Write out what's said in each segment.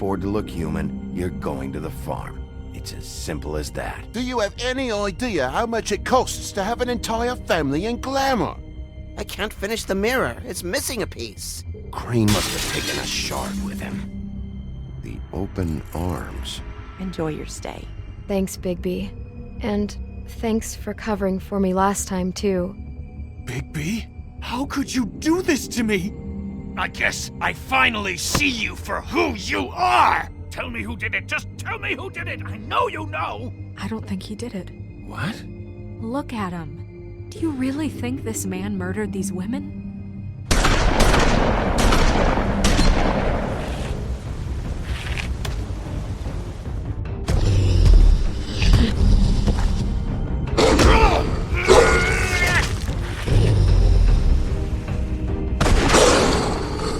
afford to look human, you're going to the farm. It's as simple as that. Do you have any idea how much it costs to have an entire family in glamour? I can't finish the mirror. It's missing a piece. Crane must have taken a shard with him. The open arms. Enjoy your stay. Thanks, Bigby. And thanks for covering for me last time, too. Bigby? How could you do this to me? I guess I finally see you for who you are! Tell me who did it! Just tell me who did it! I know you know! I don't think he did it. What? Look at him. Do you really think this man murdered these women?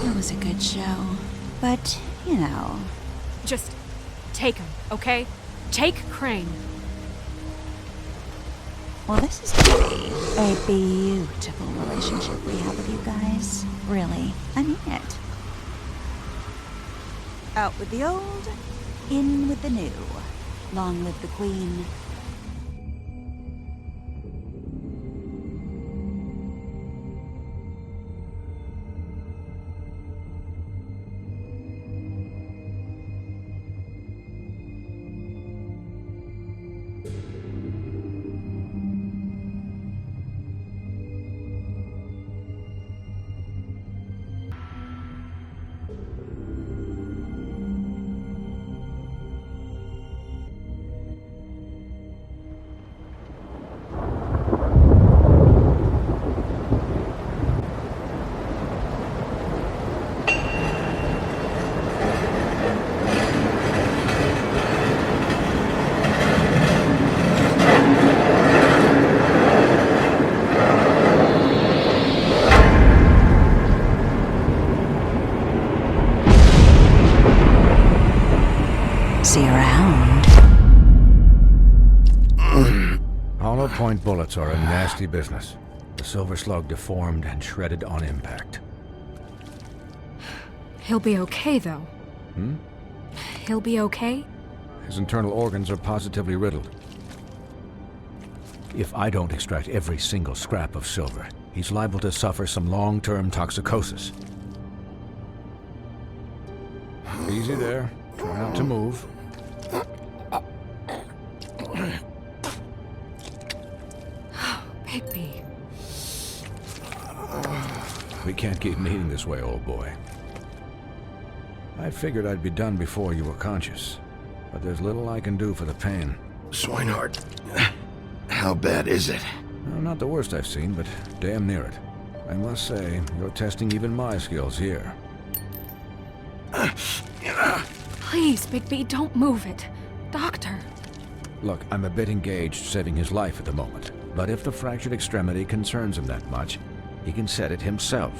It was a good show, but, you know... Just take him, okay? Take Crane. Well, this is gonna be a beautiful relationship we have with you guys. Really, I mean it. Out with the old, in with the new. Long live the Queen. See you around. Hollow point bullets are a nasty business. The silver slug deformed and shredded on impact. He'll be okay, though. He'll be okay? His internal organs are positively riddled. If I don't extract every single scrap of silver, he's liable to suffer some long-term toxicosis. Easy there. Try not to move. Bigby. We can't keep meeting this way, old boy. I figured I'd be done before you were conscious, but there's little I can do for the pain. Swinehart, how bad is it? Well, not the worst I've seen, but damn near it. I must say, you're testing even my skills here. Please, Bigby, don't move it. Doctor. Look, I'm a bit engaged saving his life at the moment, but if the fractured extremity concerns him that much, he can set it himself.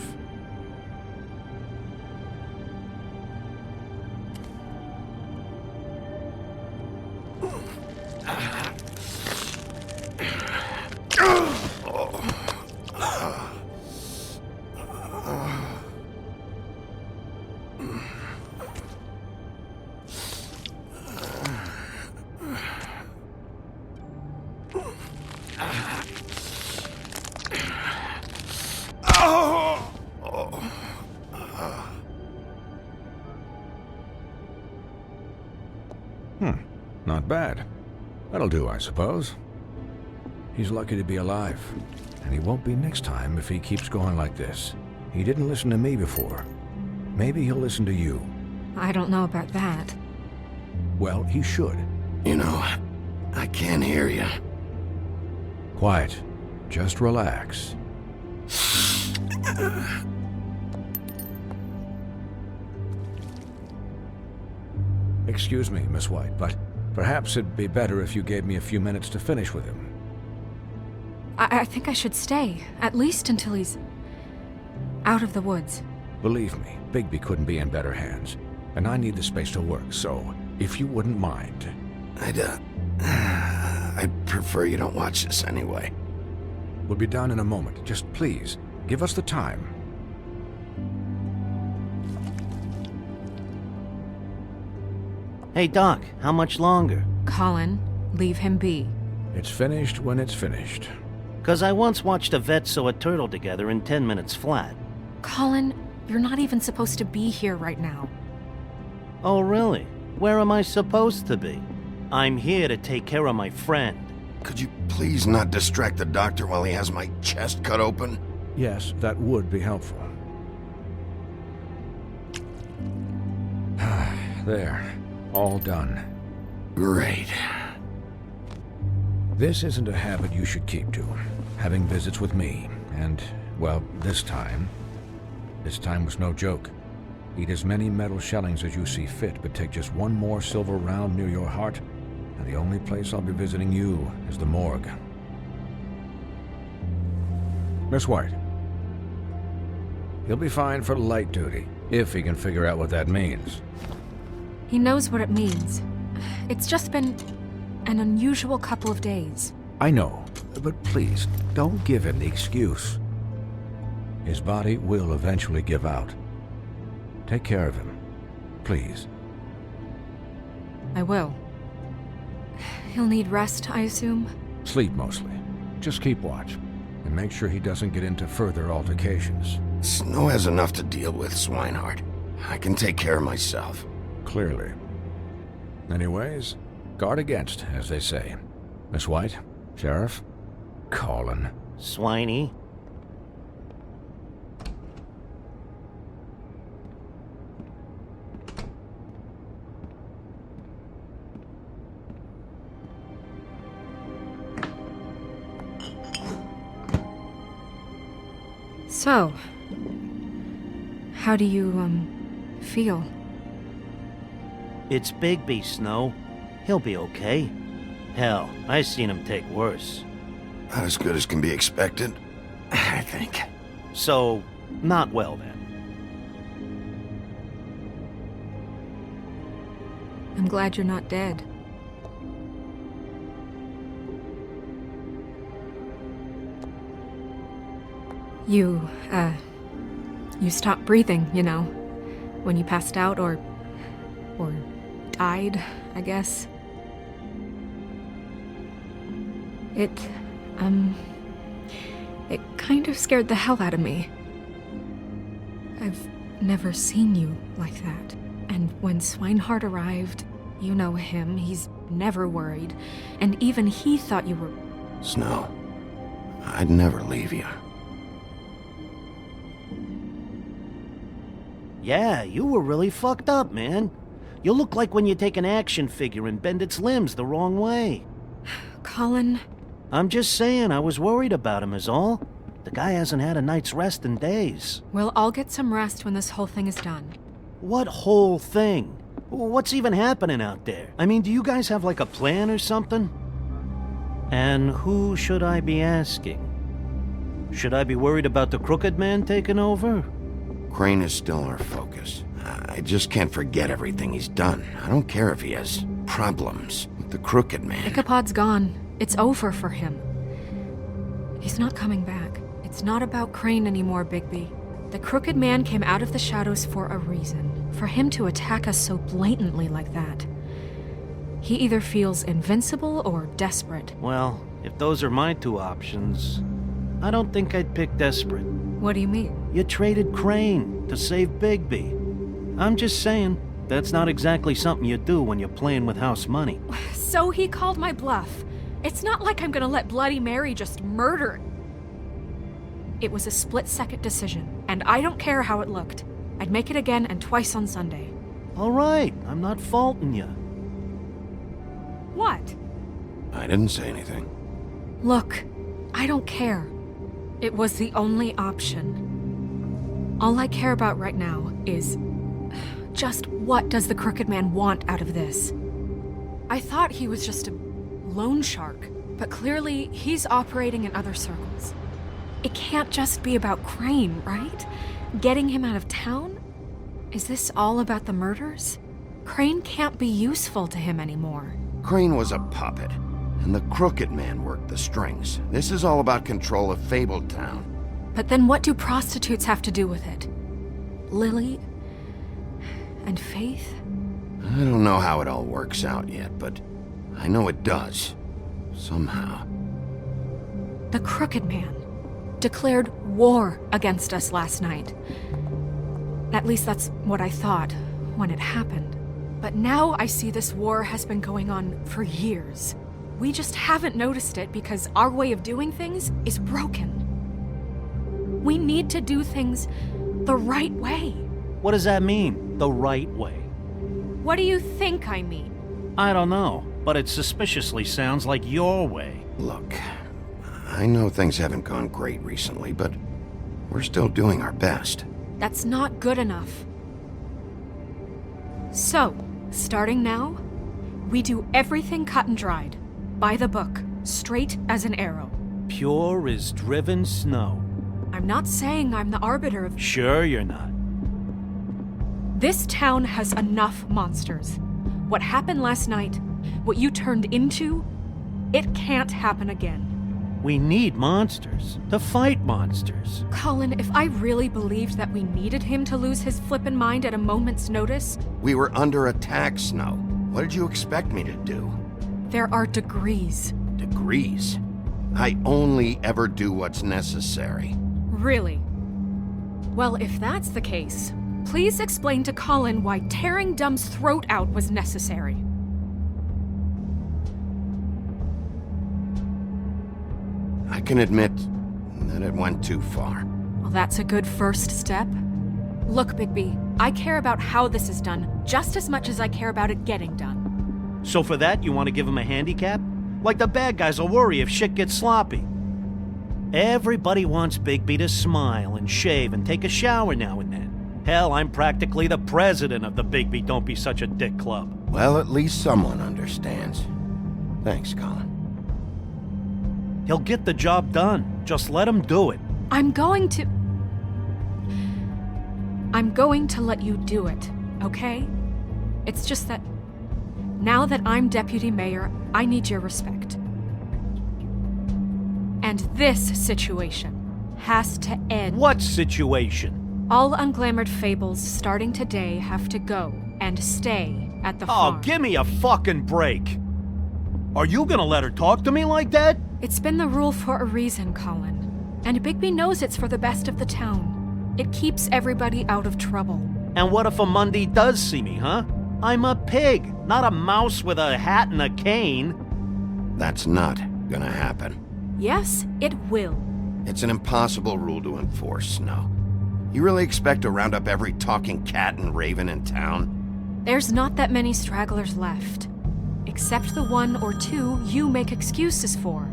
Not bad. That'll do, I suppose. He's lucky to be alive, and he won't be next time if he keeps going like this. He didn't listen to me before. Maybe he'll listen to you. I don't know about that. Well, he should. You know, I can't hear you. Quiet. Just relax. Excuse me, Miss White, but perhaps it'd be better if you gave me a few minutes to finish with him. I think I should stay, at least until he's out of the woods. Believe me, Bigby couldn't be in better hands, and I need the space to work, so if you wouldn't mind. I'd prefer you don't watch this anyway. We'll be done in a moment. Just please, give us the time. Hey, Doc, how much longer? Colin, leave him be. It's finished when it's finished. 'Cause I once watched a vet sew a turtle together in 10 minutes flat. Colin, you're not even supposed to be here right now. Oh, really? Where am I supposed to be? I'm here to take care of my friend. Could you please not distract the doctor while he has my chest cut open? Yes, that would be helpful. There. All done. Great. This isn't a habit you should keep to. Having visits with me. And, well, this time was no joke. Eat as many metal shellings as you see fit, but take just one more silver round near your heart, and the only place I'll be visiting you is the morgue. Miss White. He'll be fine for light duty, if he can figure out what that means. He knows what it means. It's just been an unusual couple of days. I know, but please, don't give him the excuse. His body will eventually give out. Take care of him, please. I will. He'll need rest, I assume? Sleep mostly. Just keep watch, and make sure he doesn't get into further altercations. Snow has enough to deal with, Swinehart. I can take care of myself. Clearly. Anyways, guard against, as they say. Miss White, Sheriff, Colin. Swiney. So, how do you, feel? It's Bigby, Snow. He'll be okay. Hell, I seen him take worse. Not as good as can be expected, I think. So, not well then. I'm glad you're not dead. You stopped breathing, you know, when you passed out or died, I guess. It kind of scared the hell out of me. I've never seen you like that. And when Swinehart arrived, you know him, he's never worried. And even he thought you were... Snow, I'd never leave you. Yeah, you were really fucked up, man. You look like when you take an action figure and bend its limbs the wrong way. Colin... I'm just saying, I was worried about him is all. The guy hasn't had a night's rest in days. We'll all get some rest when this whole thing is done. What whole thing? What's even happening out there? I mean, do you guys have like a plan or something? And who should I be asking? Should I be worried about the Crooked Man taking over? Crane is still our focus. I just can't forget everything he's done. I don't care if he has problems with the Crooked Man. Ichabod's gone. It's over for him. He's not coming back. It's not about Crane anymore, Bigby. The Crooked Man came out of the shadows for a reason. For him to attack us so blatantly like that. He either feels invincible or desperate. Well, if those are my two options, I don't think I'd pick desperate. What do you mean? You traded Crane to save Bigby. I'm just saying, that's not exactly something you do when you're playing with house money. So he called my bluff. It's not like I'm gonna let Bloody Mary just murder. It was a split-second decision, and I don't care how it looked. I'd make it again and twice on Sunday. All right, I'm not faulting you. What? I didn't say anything. Look, I don't care. It was the only option. All I care about right now is just what does the Crooked Man want out of this? I thought he was just a loan shark, but clearly he's operating in other circles. It can't just be about Crane, right? Getting him out of town? Is this all about the murders? Crane can't be useful to him anymore. Crane was a puppet, and the Crooked Man worked the strings. This is all about control of Fabletown. But then what do prostitutes have to do with it? Lily? And Faith? I don't know how it all works out yet, but I know it does. Somehow. The Crooked Man declared war against us last night. At least that's what I thought when it happened. But now I see this war has been going on for years. We just haven't noticed it because our way of doing things is broken. We need to do things the right way. What does that mean, the right way? What do you think I mean? I don't know, but it suspiciously sounds like your way. Look, I know things haven't gone great recently, but we're still doing our best. That's not good enough. So, starting now, we do everything cut and dried, by the book, straight as an arrow. Pure as driven snow. I'm not saying I'm the arbiter of... Sure you're not. This town has enough monsters. What happened last night, what you turned into, it can't happen again. We need monsters to fight monsters. Colin, if I really believed that we needed him to lose his flippin' mind at a moment's notice... We were under attack, Snow. What did you expect me to do? There are degrees. Degrees? I only ever do what's necessary. Really? Well, if that's the case, please explain to Colin why tearing Dumb's throat out was necessary. I can admit that it went too far. Well, that's a good first step. Look, Bigby, I care about how this is done just as much as I care about it getting done. So for that, you want to give him a handicap? Like the bad guys will worry if shit gets sloppy. Everybody wants Bigby to smile and shave and take a shower now and then. Hell, I'm practically the president of the Bigby Don't Be Such a Dick Club. Well, at least someone understands. Thanks, Colin. He'll get the job done. Just let him do it. I'm going to let you do it, okay? It's just that now that I'm deputy mayor, I need your respect. And this situation has to end. What situation? All unglamored fables starting today have to go and stay at the farm. Oh, give me a fucking break. Are you gonna let her talk to me like that? It's been the rule for a reason, Colin. And Bigby knows it's for the best of the town. It keeps everybody out of trouble. And what if a Monday does see me, huh? I'm a pig, not a mouse with a hat and a cane. That's not gonna happen. Yes, it will. It's an impossible rule to enforce, Snow. You really expect to round up every talking cat and raven in town? There's not that many stragglers left. Except the one or two you make excuses for.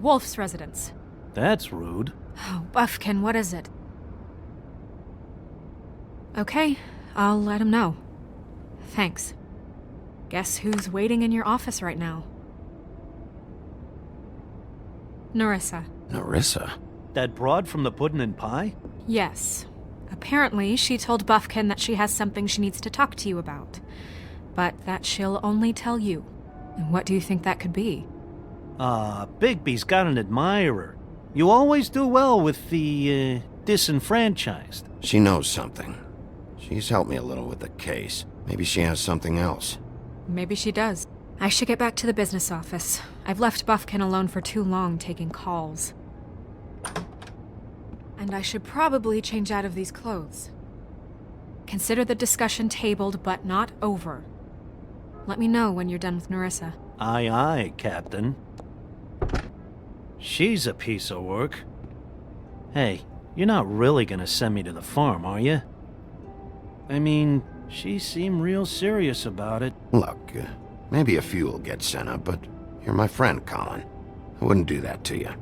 Wolf's residence. That's rude. Oh, Buffkin, what is it? Okay, I'll let him know. Thanks. Guess who's waiting in your office right now? Nerissa. Nerissa? That broad from the Puddin' and Pie? Yes. Apparently, she told Buffkin that she has something she needs to talk to you about. But that she'll only tell you. And what do you think that could be? Bigby's got an admirer. You always do well with the, disenfranchised. She knows something. She's helped me a little with the case. Maybe she has something else. Maybe she does. I should get back to the business office. I've left Buffkin alone for too long taking calls. And I should probably change out of these clothes. Consider the discussion tabled, but not over. Let me know when you're done with Nerissa. Aye, aye, Captain. She's a piece of work. Hey, you're not really gonna send me to the farm, are you? I mean, she seemed real serious about it. Look, maybe a few will get sent up, but you're my friend, Colin. I wouldn't do that to you.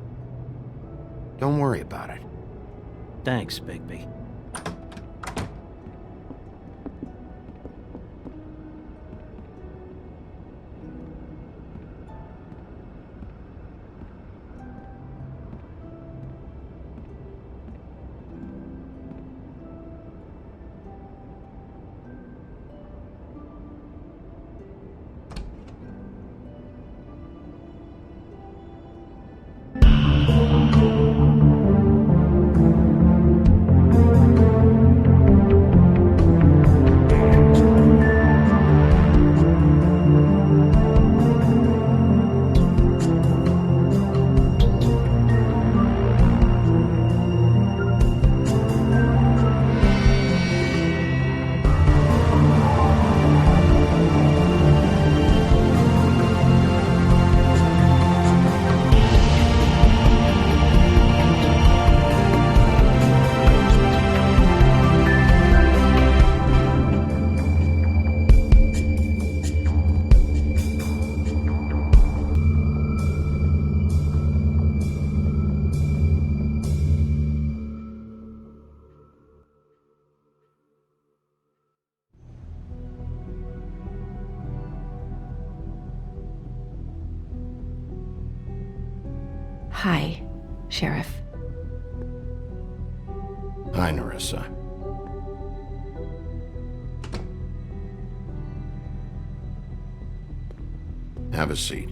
Don't worry about it. Thanks, Bigby. Hi, Sheriff. Hi, Nerissa. Have a seat.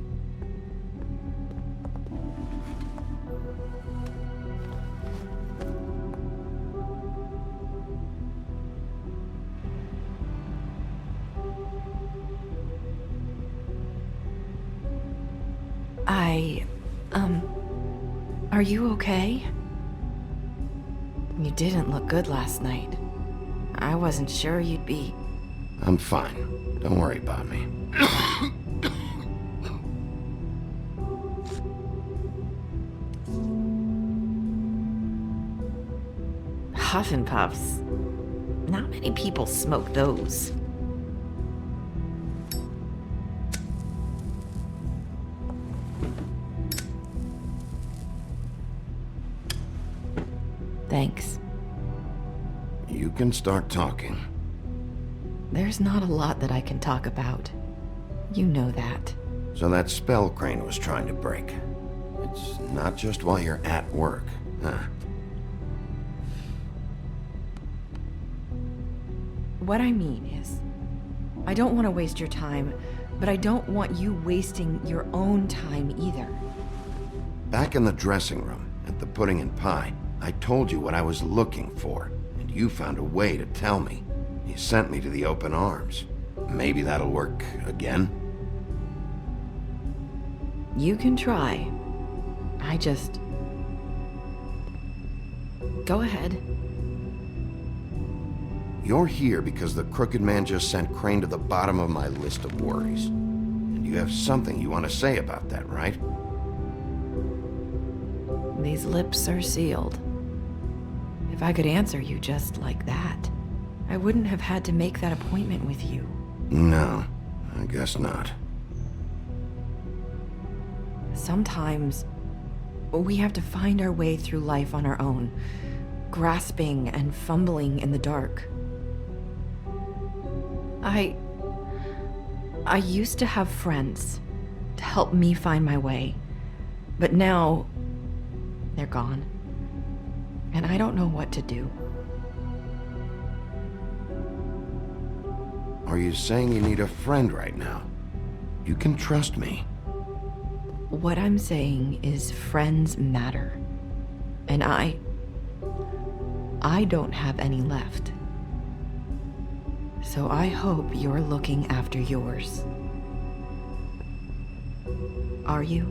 Are you okay? You didn't look good last night. I wasn't sure you'd be... I'm fine. Don't worry about me. Huff and puffs. Not many people smoke those. Thanks. You can start talking. There's not a lot that I can talk about. You know that. So that spell Crane was trying to break. It's not just while you're at work, huh? What I mean is, I don't want to waste your time, but I don't want you wasting your own time either. Back in the dressing room, at the pudding and pie, I told you what I was looking for, and you found a way to tell me. You sent me to the open arms. Maybe that'll work again? You can try. I just... Go ahead. You're here because the crooked man just sent Crane to the bottom of my list of worries. And you have something you want to say about that, right? These lips are sealed. If I could answer you just like that, I wouldn't have had to make that appointment with you. No, I guess not. Sometimes, we have to find our way through life on our own, grasping and fumbling in the dark. I used to have friends to help me find my way, but now they're gone, and I don't know what to do. Are you saying you need a friend right now? You can trust me. What I'm saying is friends matter, and I don't have any left. So I hope you're looking after yours. Are you?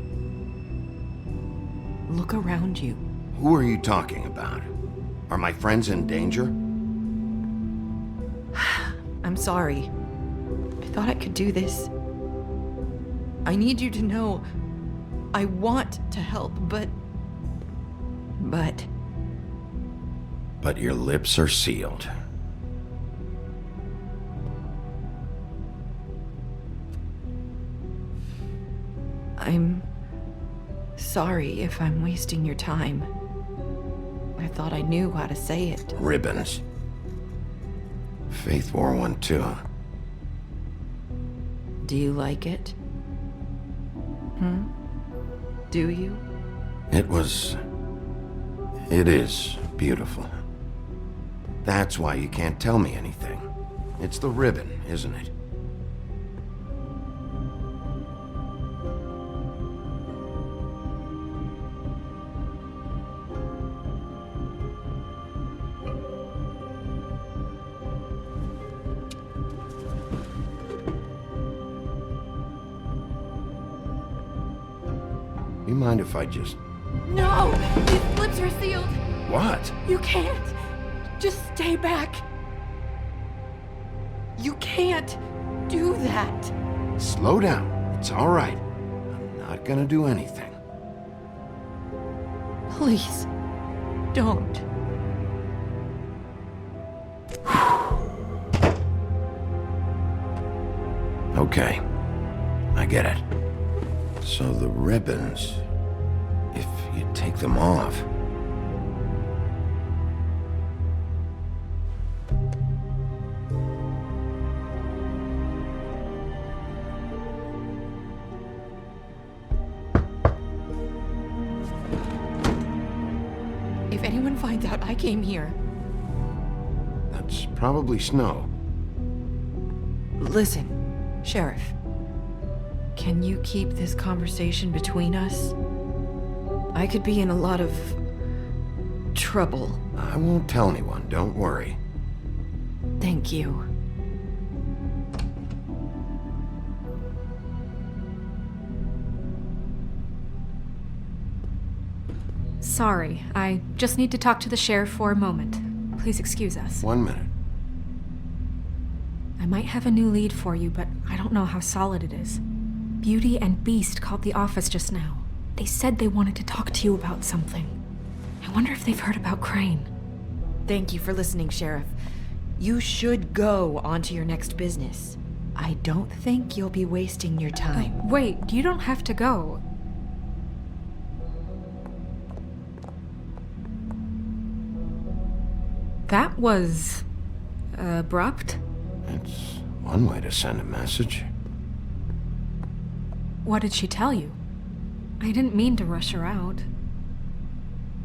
Look around you. Who are you talking about? Are my friends in danger? I'm sorry. I thought I could do this. I need you to know I want to help, but your lips are sealed. I'm sorry if I'm wasting your time. I thought I knew how to say it. Ribbons. Faith wore one too. Do you like it? Do you? It is beautiful. That's why you can't tell me anything. It's the ribbon, isn't it? You mind if I just... No! These lips are sealed! What? You can't! Just stay back! You can't do that! Slow down. It's all right. I'm not gonna do anything. Please, don't. Okay. I get it. So the ribbons... If you take them off... anyone finds out I came here... That's probably Snow. Listen, Sheriff. Can you keep this conversation between us? I could be in a lot of... trouble. I won't tell anyone, don't worry. Thank you. Sorry, I just need to talk to the sheriff for a moment. Please excuse us. 1 minute. I might have a new lead for you, but I don't know how solid it is. Beauty and Beast called the office just now. They said they wanted to talk to you about something. I wonder if they've heard about Crane. Thank you for listening, Sheriff. You should go on to your next business. I don't think you'll be wasting your time. Wait, you don't have to go. That was... abrupt? It's one way to send a message. What did she tell you? I didn't mean to rush her out.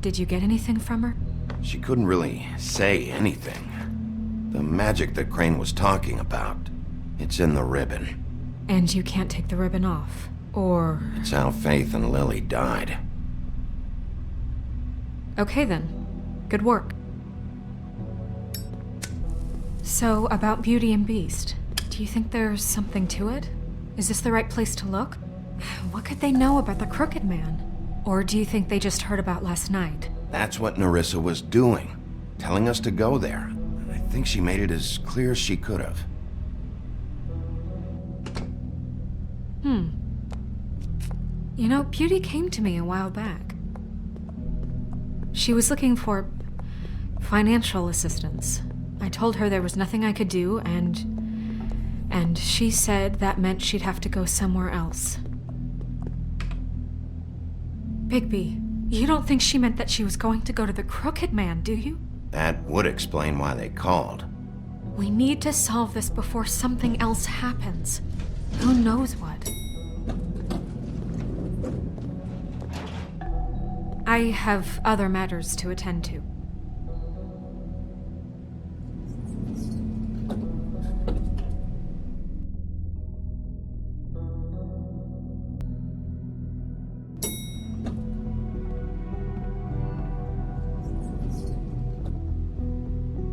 Did you get anything from her? She couldn't really say anything. The magic that Crane was talking about, it's in the ribbon. And you can't take the ribbon off, or... It's how Faith and Lily died. Okay then. Good work. So, about Beauty and Beast, do you think there's something to it? Is this the right place to look? What could they know about the Crooked Man? Or do you think they just heard about last night? That's what Nerissa was doing, telling us to go there. I think she made it as clear as she could have. You know, Beauty came to me a while back. She was looking for financial assistance. I told her there was nothing I could do, and she said that meant she'd have to go somewhere else. Bigby, you don't think she meant that she was going to go to the Crooked Man, do you? That would explain why they called. We need to solve this before something else happens. Who knows what? I have other matters to attend to.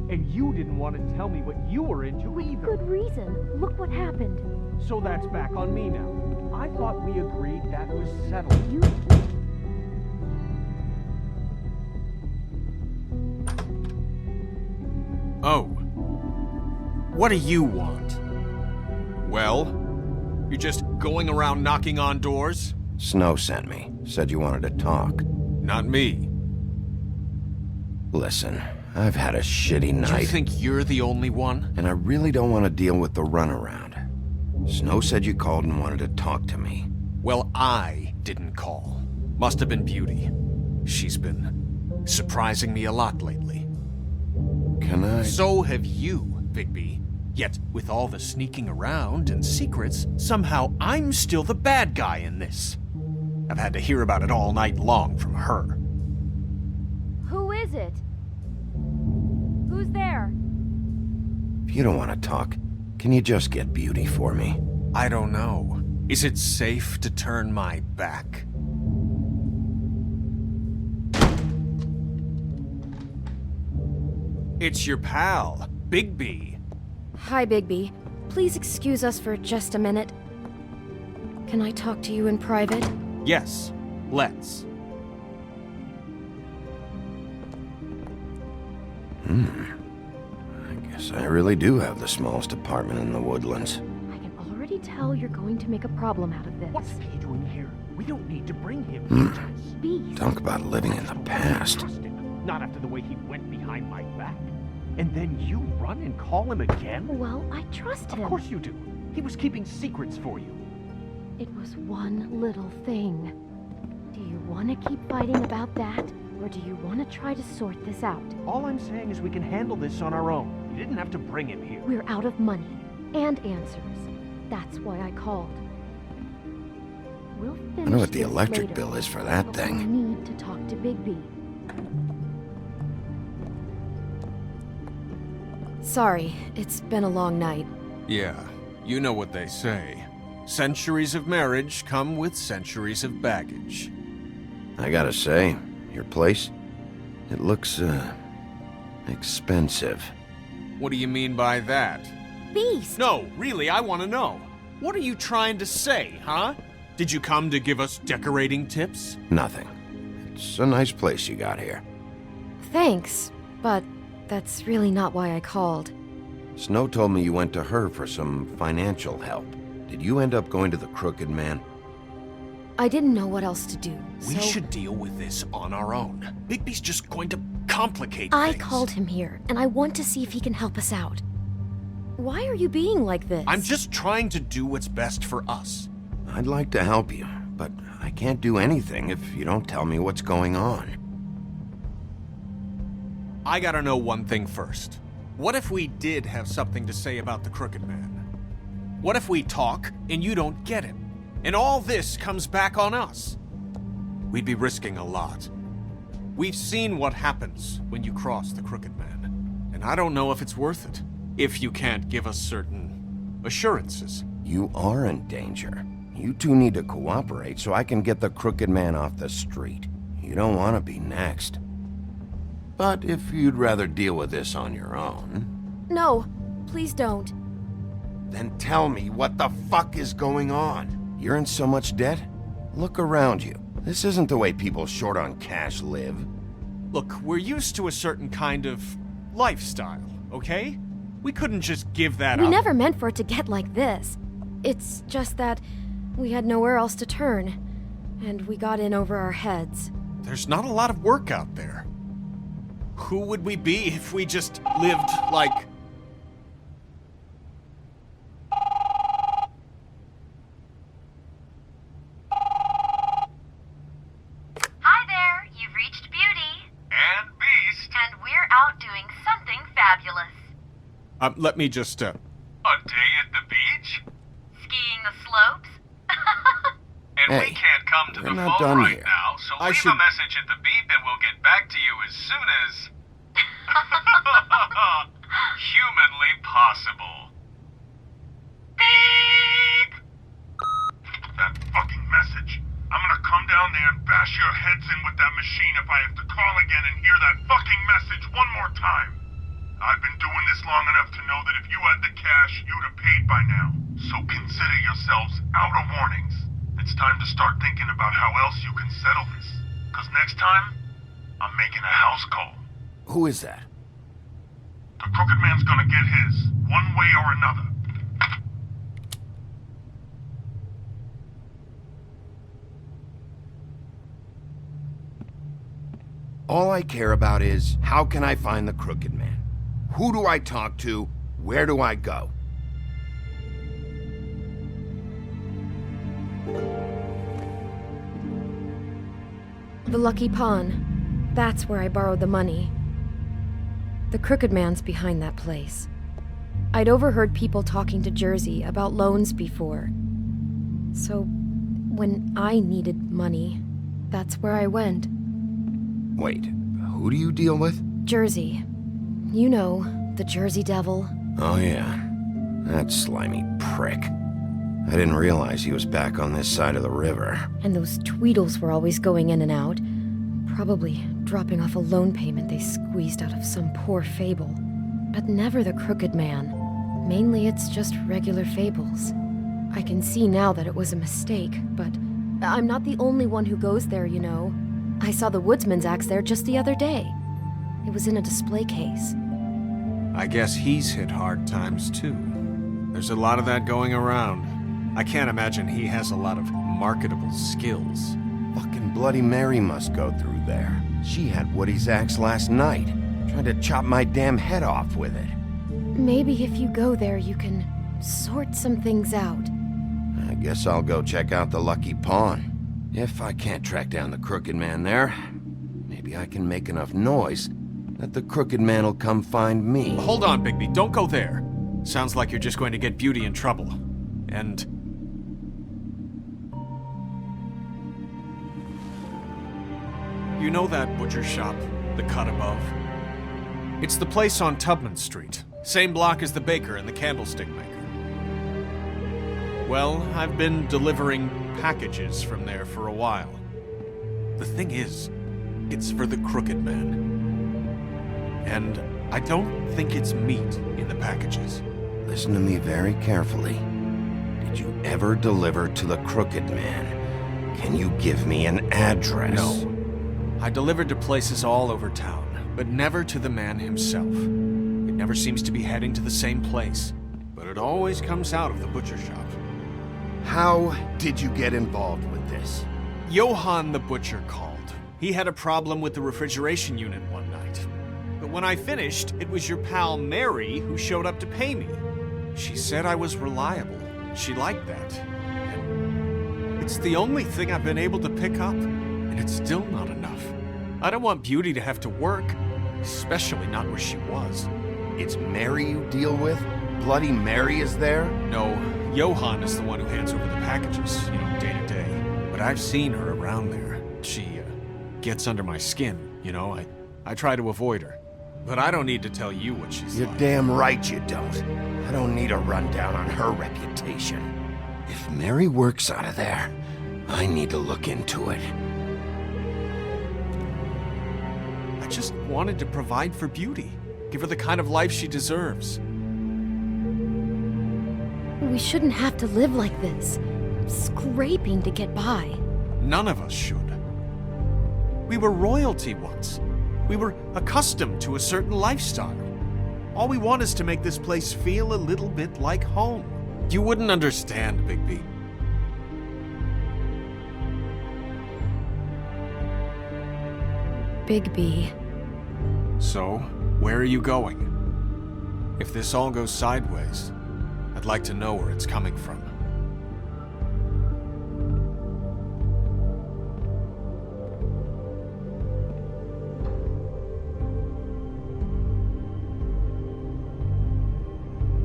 And you didn't want to tell me what you were into either. Good reason. Look what happened. So that's back on me now. I thought we agreed that was settled. You... Oh. What do you want? Well? You're just going around knocking on doors? Snow sent me. Said you wanted to talk. Not me. Listen, I've had a shitty night. You think you're the only one? And I really don't want to deal with the runaround. Snow said you called and wanted to talk to me. Well, I didn't call. Must have been Beauty. She's been surprising me a lot lately. Can I... So have you, Bigby. Yet, with all the sneaking around and secrets, somehow I'm still the bad guy in this. I've had to hear about it all night long from her. Who is it? Who's there? If you don't want to talk, can you just get Beauty for me? I don't know. Is it safe to turn my back? It's your pal, Bigby. Hi, Bigby. Please excuse us for just a minute. Can I talk to you in private? Yes, let's. I guess I really do have the smallest apartment in the woodlands. I can already tell you're going to make a problem out of this. What's he doing here? We don't need to bring him. Beast. Talk about living in the past. Trust him. Not after the way he went behind my back. And then you run and call him again? Well, I trust him. Of course you do. He was keeping secrets for you. It was one little thing. Do you want to keep fighting about that? Or do you want to try to sort this out? All I'm saying is we can handle this on our own. You didn't have to bring him here. We're out of money and answers. That's why I called. We'll finish I know what the this electric later, bill is for that but thing. we need to talk to Bigby. Sorry, it's been a long night. Yeah, you know what they say. Centuries of marriage come with centuries of baggage. I gotta say, your place, it looks, expensive. What do you mean by that? Beast! No, really, I want to know. What are you trying to say, huh? Did you come to give us decorating tips? Nothing. It's a nice place you got here. Thanks, but that's really not why I called. Snow told me you went to her for some financial help. Did you end up going to the Crooked Man? I didn't know what else to do, We so should deal with this on our own. Bigby's just going to complicate I things. called him here, and I want to see if he can help us out. Why are you being like this? I'm just trying to do what's best for us. I'd like to help you, but I can't do anything if you don't tell me what's going on. I gotta know one thing first. What if we did have something to say about the Crooked Man? What if we talk and you don't get him? And all this comes back on us? We'd be risking a lot. We've seen what happens when you cross the Crooked Man, and I don't know if it's worth it, if you can't give us certain assurances. You are in danger. You two need to cooperate so I can get the Crooked Man off the street. You don't want to be next. But if you'd rather deal with this on your own... No, please don't. Then tell me what the fuck is going on. You're in so much debt? Look around you. This isn't the way people short on cash live. Look, we're used to a certain kind of lifestyle, okay? We couldn't just give that We up. never meant for it to get like this. It's just that we had nowhere else to turn, and we got in over our heads. There's not a lot of work out there. Who would we be if we just lived like... Hi there, you've reached Beauty. And Beast. And we're out doing something fabulous. Let me just, A day at the beach? Skiing the slopes? And Hey, we can't come to we're the not phone done right here. now, so I leave should- a message at the beep and we'll get back to you as soon as... humanly possible. Beep! That fucking message. I'm gonna come down there and bash your heads in with that machine if I have to call again and hear that fucking message one more time. I've been doing this long enough to know that if you had the cash, you'd have paid by now. So consider yourselves out of warnings. It's time to start thinking about how else you can settle this. Because next time, I'm making a house call. Who is that? The Crooked Man's gonna get his, one way or another. All I care about is, how can I find the Crooked Man? Who do I talk to? Where do I go? The Lucky Pawn. That's where I borrowed the money. The Crooked Man's behind that place. I'd overheard people talking to Jersey about loans before. So, when I needed money, that's where I went. Wait, who do you deal with? Jersey. You know, the Jersey Devil. Oh yeah, that slimy prick. I didn't realize he was back on this side of the river. And those Tweedles were always going in and out. Probably dropping off a loan payment they squeezed out of some poor fable. But never the Crooked Man. Mainly it's just regular fables. I can see now that it was a mistake, but I'm not the only one who goes there, you know. I saw the woodsman's axe there just the other day. It was in a display case. I guess he's hit hard times too. There's a lot of that going around. I can't imagine he has a lot of marketable skills. Fucking Bloody Mary must go through there. She had Woody's axe last night. Tried to chop my damn head off with it. Maybe if you go there, you can sort some things out. I guess I'll go check out the Lucky Pawn. If I can't track down the Crooked Man there, maybe I can make enough noise that the Crooked Man will come find me. Hold on, Bigby, don't go there. Sounds like you're just going to get Beauty in trouble. And... you know that butcher shop, the cut above? It's the place on Tubman Street. Same block as the baker and the candlestick maker. Well, I've been delivering packages from there for a while. The thing is, it's for the Crooked Man. And I don't think it's meat in the packages. Listen to me very carefully. Did you ever deliver to the Crooked Man? Can you give me an address? No. I delivered to places all over town, but never to the man himself. It never seems to be heading to the same place, but it always comes out of the butcher shop. How did you get involved with this? Johann the butcher called. He had a problem with the refrigeration unit one night. But when I finished, it was your pal Mary who showed up to pay me. She said I was reliable. She liked that. And it's the only thing I've been able to pick up, and it's still not enough. I don't want Beauty to have to work, especially not where she was. It's Mary you deal with? Bloody Mary is there? No, Johann is the one who hands over the packages, day to day. But I've seen her around there. She gets under my skin, I try to avoid her. But I don't need to tell you what she's You're like. damn right you don't. I don't need a rundown on her reputation. If Mary works out of there, I need to look into it. I just wanted to provide for Beauty. Give her the kind of life she deserves. We shouldn't have to live like this, scraping to get by. None of us should. We were royalty once. We were accustomed to a certain lifestyle. All we want is to make this place feel a little bit like home. You wouldn't understand, Bigby. Bigby. So, where are you going? If this all goes sideways, I'd like to know where it's coming from.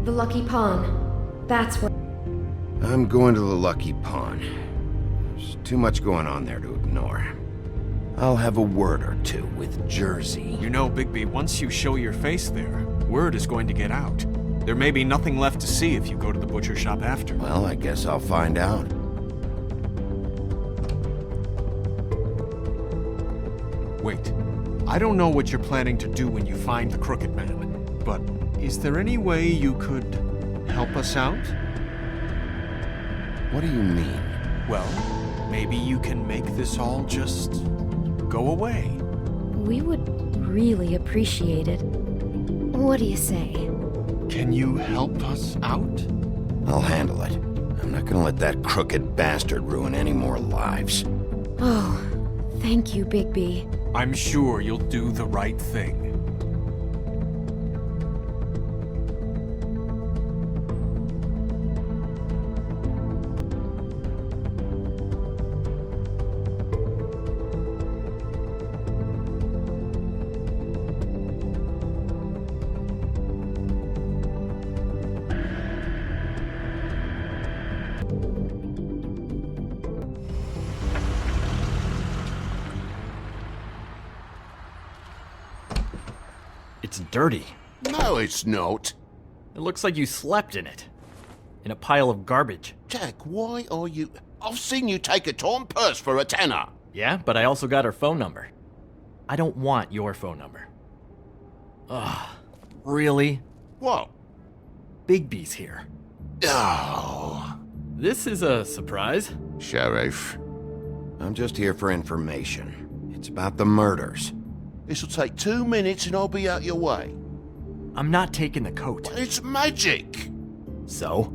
The Lucky Pawn. That's where... I'm going to the Lucky Pawn. There's too much going on there to ignore. I'll have a word or two with Jersey. You know, Bigby, once you show your face there, word is going to get out. There may be nothing left to see if you go to the butcher shop after. Well, I guess I'll find out. Wait, I don't know what you're planning to do when you find the Crooked Man, but is there any way you could help us out? What do you mean? Well, maybe you can make this all just go away. We would really appreciate it. What do you say? Can you help us out? I'll handle it. I'm not gonna let that crooked bastard ruin any more lives. Oh, thank you, Bigby. I'm sure you'll do the right thing. It's dirty. No, it's not. It looks like you slept in it. In a pile of garbage. Jack, why are you... I've seen you take a torn purse for a tenner. Yeah, but I also got her phone number. I don't want your phone number. Ugh, really? What? Bigby's here. Oh. This is a surprise. Sheriff, I'm just here for information. It's about the murders. This'll take 2 minutes and I'll be out your way. I'm not taking the coat. It's magic. So?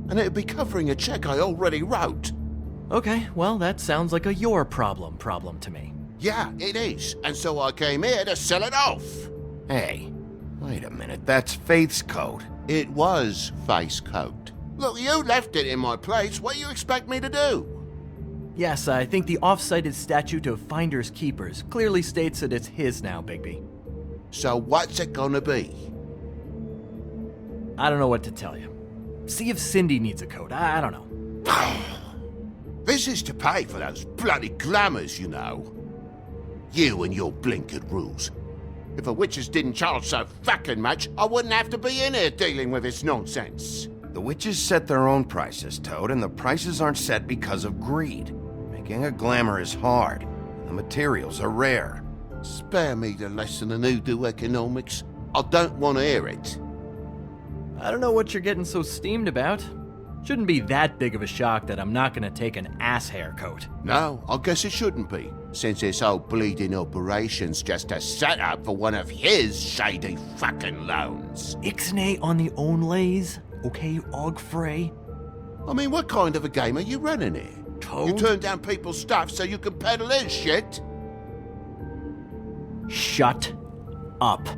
And it'd be covering a check I already wrote. Okay, well, that sounds like a your problem to me. Yeah, it is. And so I came here to sell it off. Hey, wait a minute. That's Faith's coat. It was Faith's coat. Look, you left it in my place. What do you expect me to do? Yes, I think the off-cited statute of Finders Keepers clearly states that it's his now, Bigby. So what's it gonna be? I don't know what to tell you. See if Cindy needs a coat. I don't know. This is to pay for those bloody glamours, you know. You and your blinkered rules. If the witches didn't charge so fucking much, I wouldn't have to be in here dealing with this nonsense. The witches set their own prices, Toad, and the prices aren't set because of greed. Making a glamour is hard, and the materials are rare. Spare me the lesson in hoodoo economics. I don't want to hear it. I don't know what you're getting so steamed about. Shouldn't be that big of a shock that I'm not gonna take an ass haircut. No, I guess it shouldn't be, since this whole bleeding operation's just a setup for one of his shady fucking loans. Ixnay on the own lays, okay, Og Frey? I mean, what kind of a game are you running here? Toad? You turn down people's stuff so you can peddle his shit? Shut up.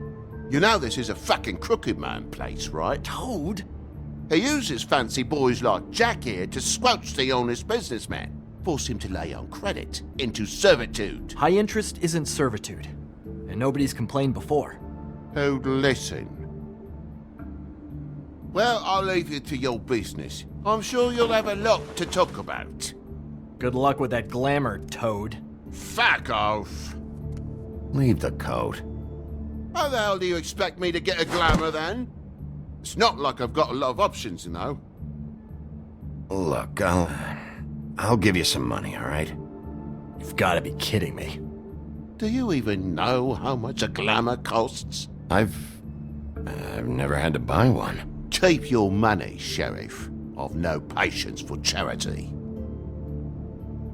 You know this is a fucking crooked man place, right? Toad? He uses fancy boys like Jack here to squelch the honest businessman. Force him to lay on credit into servitude. High interest isn't servitude, and nobody's complained before. Who'd listen? Well, I'll leave you to your business. I'm sure you'll have a lot to talk about. Good luck with that glamour, Toad. Fuck off. Leave the coat. How the hell do you expect me to get a glamour then? It's not like I've got a lot of options, you know. Look, I'll give you some money, all right? You've got to be kidding me. Do you even know how much a glamour costs? I've never had to buy one. Keep your money, Sheriff. I've no patience for charity.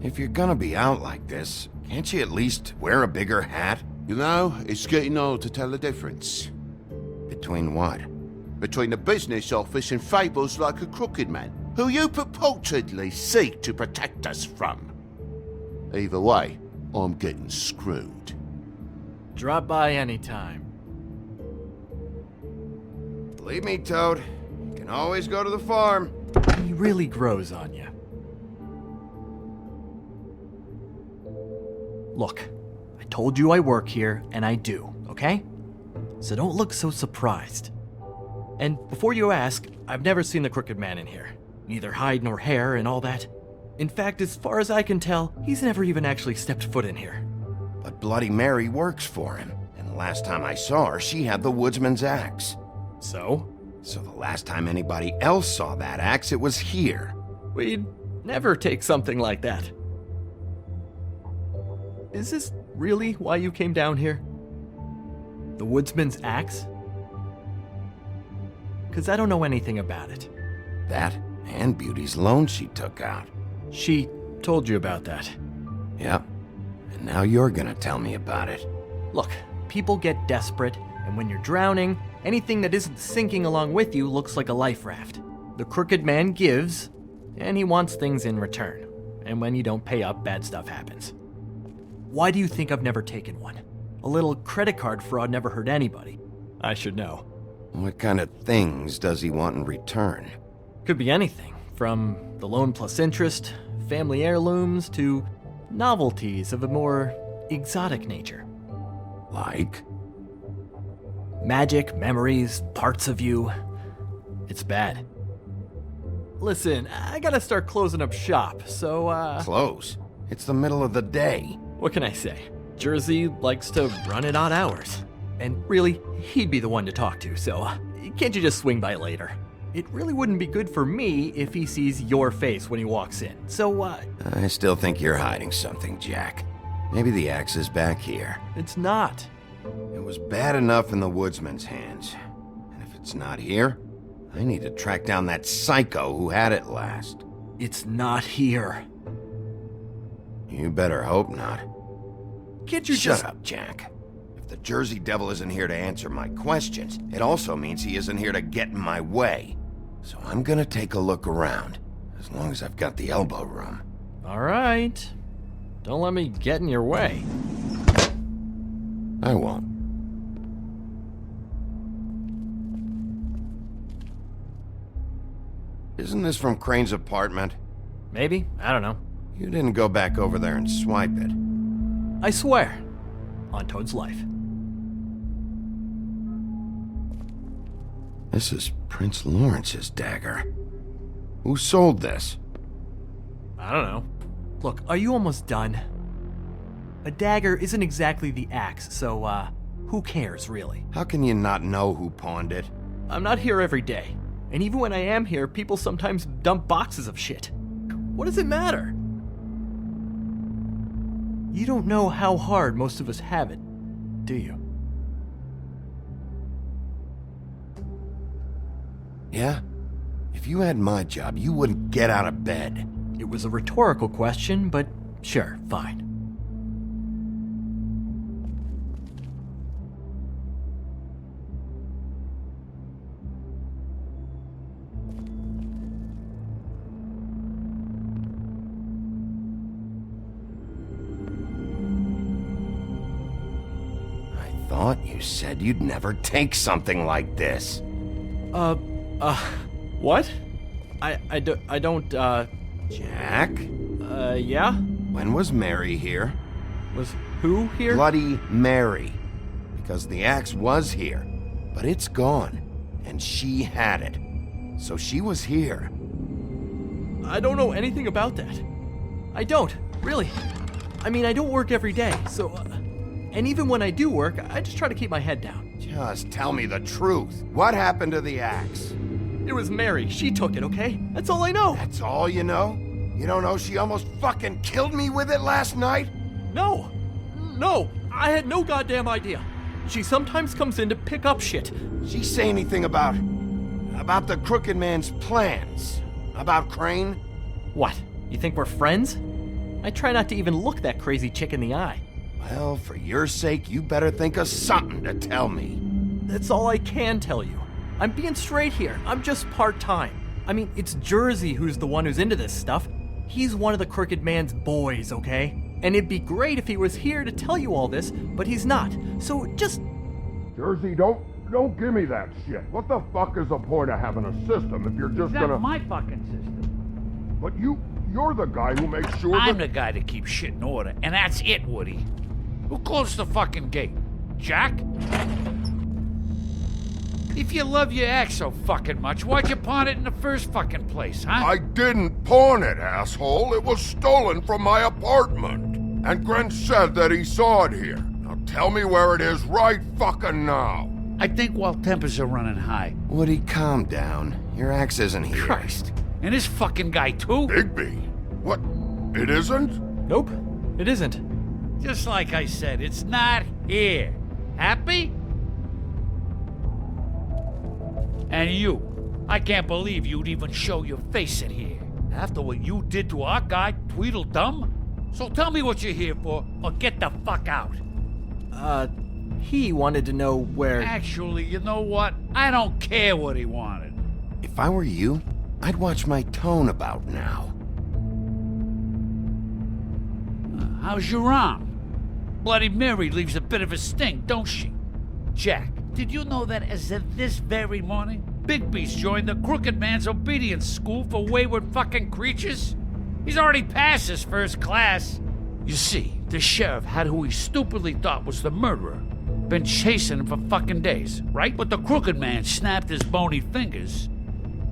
If you're gonna be out like this, can't you at least wear a bigger hat? You know, it's getting old to tell the difference. Between what? Between the business office and fables like a crooked man, who you purportedly seek to protect us from. Either way, I'm getting screwed. Drop by anytime. Believe me, Toad, you can always go to the farm. He really grows on you. Look, I told you I work here, and I do, okay? So don't look so surprised. And before you ask, I've never seen the crooked man in here. Neither hide nor hair and all that. In fact, as far as I can tell, he's never even actually stepped foot in here. But Bloody Mary works for him, and the last time I saw her, she had the woodsman's axe. So? So the last time anybody else saw that axe, it was here. We'd never take something like that. Is this really why you came down here? The woodsman's axe? 'Cause I don't know anything about it. That and Beauty's loan she took out. She told you about that. Yep. And now you're gonna tell me about it. Look, people get desperate, and when you're drowning, anything that isn't sinking along with you looks like a life raft. The crooked man gives, and he wants things in return. And when you don't pay up, bad stuff happens. Why do you think I've never taken one? A little credit card fraud never hurt anybody. I should know. What kind of things does he want in return? Could be anything, from the loan plus interest, family heirlooms, to novelties of a more exotic nature. Like? Magic, memories, parts of you. It's bad. Listen, I gotta start closing up shop, so Close? It's the middle of the day. What can I say? Jersey likes to run at odd hours. And really, he'd be the one to talk to, so can't you just swing by later? It really wouldn't be good for me if he sees your face when he walks in, so I still think you're hiding something, Jack. Maybe the axe is back here. It's not. It was bad enough in the woodsman's hands. And if it's not here, I need to track down that psycho who had it last. It's not here. You better hope not. Can't you Shut up, Jack. If the Jersey Devil isn't here to answer my questions, it also means he isn't here to get in my way. So I'm gonna take a look around, as long as I've got the elbow room. All right. Don't let me get in your way. I won't. Isn't this from Crane's apartment? Maybe. I don't know. You didn't go back over there and swipe it. I swear. On Toad's life. This is Prince Lawrence's dagger. Who sold this? I don't know. Look, are you almost done? A dagger isn't exactly the axe, so, who cares, really? How can you not know who pawned it? I'm not here every day. And even when I am here, people sometimes dump boxes of shit. What does it matter? You don't know how hard most of us have it, do you? Yeah? If you had my job, you wouldn't get out of bed. It was a rhetorical question, but sure, fine. I thought you said you'd never take something like this. What? I don't, Jack? Yeah? When was Mary here? Was who here? Bloody Mary. Because the axe was here, but it's gone, and she had it. So she was here. I don't know anything about that. I don't, really. I mean, I don't work every day, so... and even when I do work, I just try to keep my head down. Just tell me the truth. What happened to the axe? It was Mary. She took it, okay? That's all I know. That's all you know? You don't know she almost fucking killed me with it last night? No, I had no goddamn idea. She sometimes comes in to pick up shit. She say anything about the Crooked Man's plans? About Crane? What, you think we're friends? I try not to even look that crazy chick in the eye. Well, for your sake, you better think of something to tell me. That's all I can tell you. I'm being straight here. I'm just part-time. I mean, it's Jersey who's the one who's into this stuff. He's one of the Crooked Man's boys, okay? And it'd be great if he was here to tell you all this, but he's not. So just... Jersey, don't give me that shit. What the fuck is the point of having a system if you're just That's gonna... my fucking system. But you're the guy who makes sure I'm the guy that keeps shit in order, and that's it, Woody. Who closed the fucking gate? Jack? If you love your ex so fucking much, why'd you pawn it in the first fucking place, huh? I didn't pawn it, asshole. It was stolen from my apartment. And Grant said that he saw it here. Now tell me where it is right fucking now. I think while tempers are running high. Woody, calm down. Your axe isn't here. Christ. And this fucking guy, too? Bigby? What? It isn't? Nope, it isn't. Just like I said, it's not here. Happy? And you. I can't believe you'd even show your face in here. After what you did to our guy, Tweedledum? So tell me what you're here for, or get the fuck out. He wanted to know where... Actually, you know what? I don't care what he wanted. If I were you, I'd watch my tone about now. How's your arm? Bloody Mary leaves a bit of a sting, don't she? Jack, did you know that as of this very morning, Bigby's joined the Crooked Man's obedience school for wayward fucking creatures? He's already passed his first class. You see, the sheriff had who he stupidly thought was the murderer. Been chasing him for fucking days, right? But the Crooked Man snapped his bony fingers,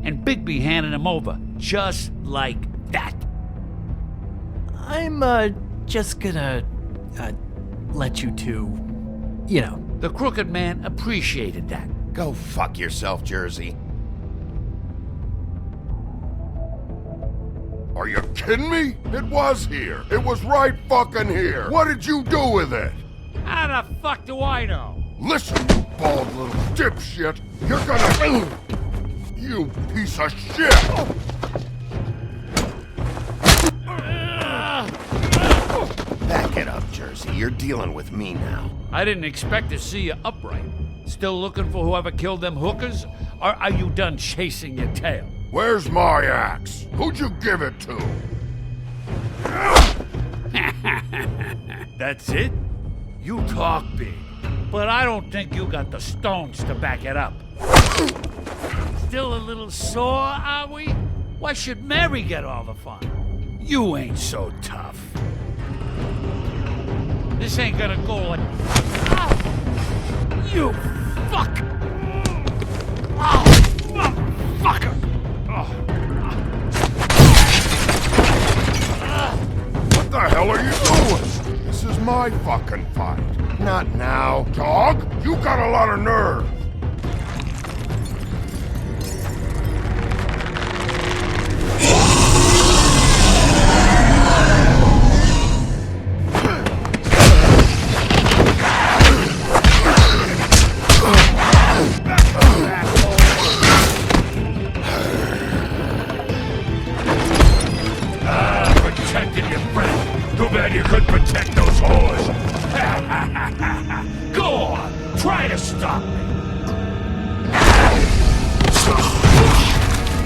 and Bigby handed him over, just like that. I'm, just gonna, let you two, you know. The Crooked Man appreciated that. Go fuck yourself, Jersey. Are you kidding me? It was here. It was right fucking here. What did you do with it? How the fuck do I know? Listen, you bald little dipshit. You're gonna... You piece of shit! Back it up, Jersey. You're dealing with me now. I didn't expect to see you upright. Still looking for whoever killed them hookers? Or are you done chasing your tail? Where's my axe? Who'd you give it to? That's it? You talk big, but I don't think you got the stones to back it up. Still a little sore, are we? Why should Mary get all the fun? You ain't so tough. This ain't gonna go like... You fuck! Fucker! What the hell are you doing? This is my fucking fight. Not now. Dog, you got a lot of nerve. Protected your friend. Too bad you couldn't protect those whores. Go on, try to stop me.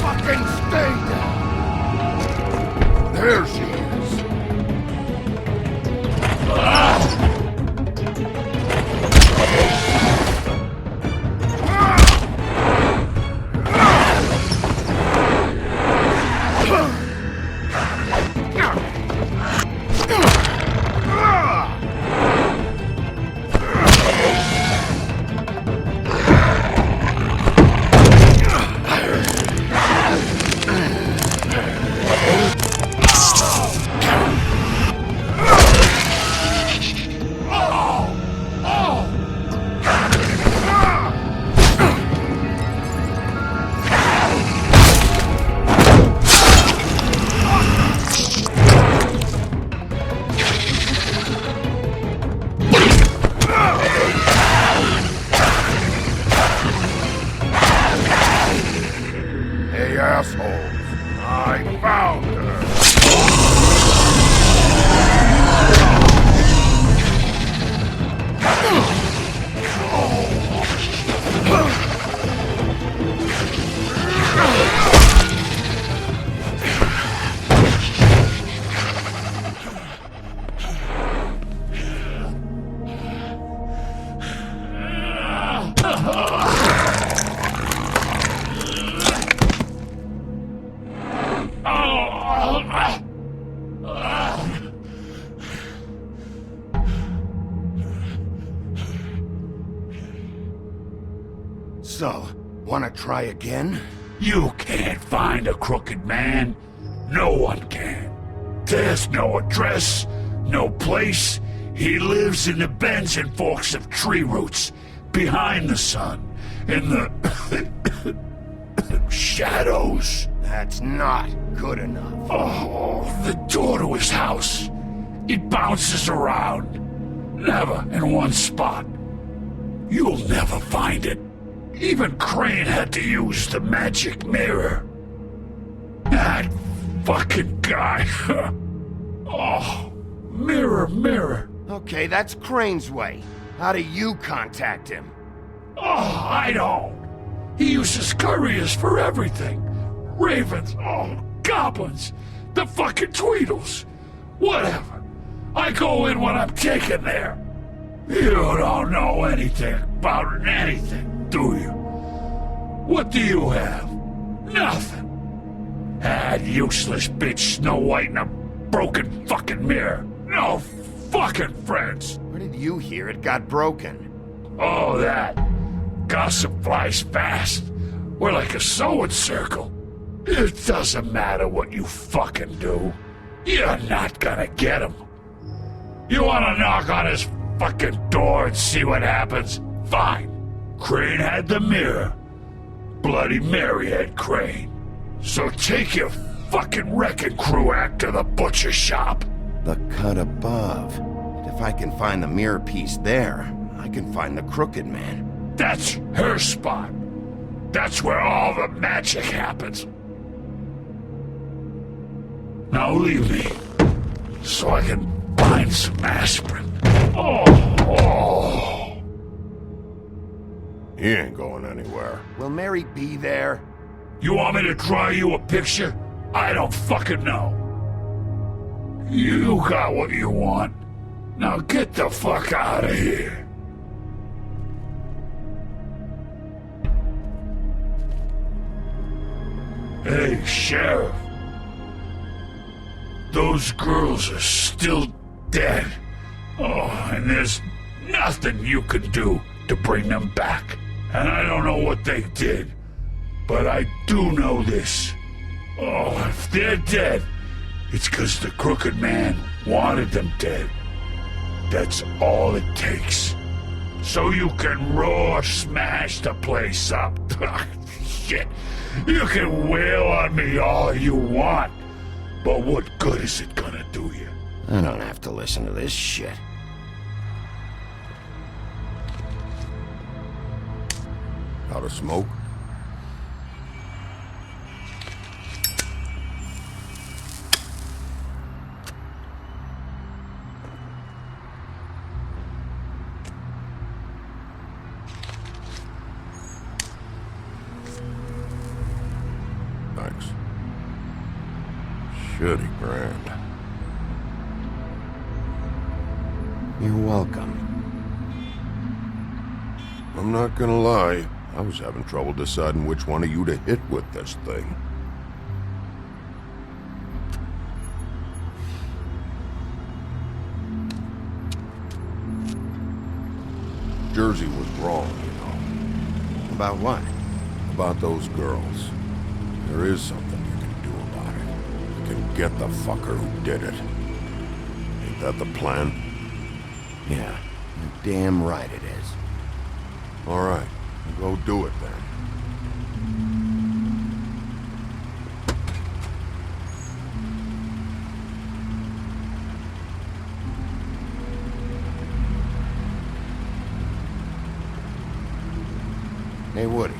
Fucking stay down. There she is. Hey, assholes. I found her. So, wanna try again? You can't find a crooked man. No one can. There's no address, no place. He lives in the bends and forks of tree roots, behind the sun, in the shadows. That's not good enough. Oh, the door to his house. It bounces around. Never in one spot. You'll never find it. Even Crane had to use the magic mirror. That fucking guy. Oh, mirror, mirror. Okay, that's Crane's way. How do you contact him? Oh, I don't. He uses couriers for everything. Ravens, oh, goblins, the fucking Tweedles. Whatever. I go in when I'm taken there. You don't know anything about anything, do you? What do you have? Nothing. That useless bitch Snow White and a broken fucking mirror. No fucking friends. Where did you hear it got broken? Oh, that. Gossip flies fast. We're like a sewing circle. It doesn't matter what you fucking do. You're not gonna get him. You wanna knock on his fucking door and see what happens? Fine. Crane had the mirror. Bloody Mary had Crane. So take your fucking wrecking crew act to the butcher shop. The cut above. If I can find the mirror piece there, I can find the crooked man. That's her spot. That's where all the magic happens. Now leave me, so I can find some aspirin. Oh. He ain't going anywhere. Will Mary be there? You want me to draw you a picture? I don't fucking know. You got what you want. Now get the fuck out of here. Hey, Sheriff. Those girls are still dead. Oh, and there's nothing you can do to bring them back. And I don't know what they did, but I do know this. Oh, if they're dead, it's 'cause the crooked man wanted them dead. That's all it takes. So you can raw smash the place up. Shit. You can wail on me all you want. But what good is it gonna do you? I don't have to listen to this shit. Out of smoke? Thanks. Shitty brand. You're welcome. I'm not gonna lie. I was having trouble deciding which one of you to hit with this thing. Jersey was wrong, you know. About what? About those girls. There is something you can do about it. You can get the fucker who did it. Ain't that the plan? Yeah, you're damn right it is. All right, go do it then. Hey, Woody.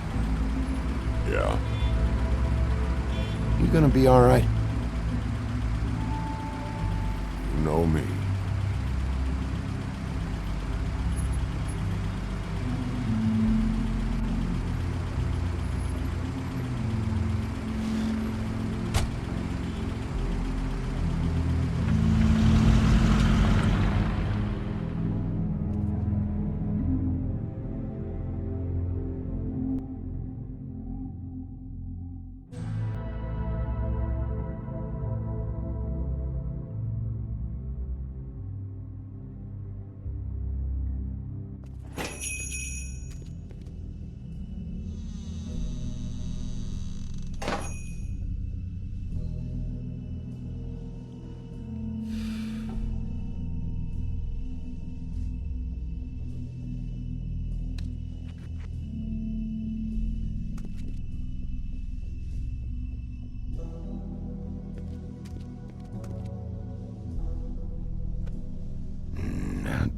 Yeah? You gonna be all right? You know me.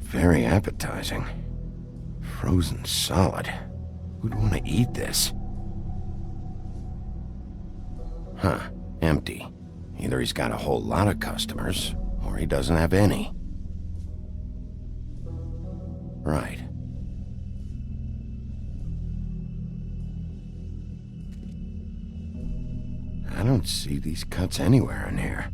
Very appetizing. Frozen solid. Who'd want to eat this? Huh. Empty. Either he's got a whole lot of customers, or he doesn't have any. Right. I don't see these cuts anywhere in here.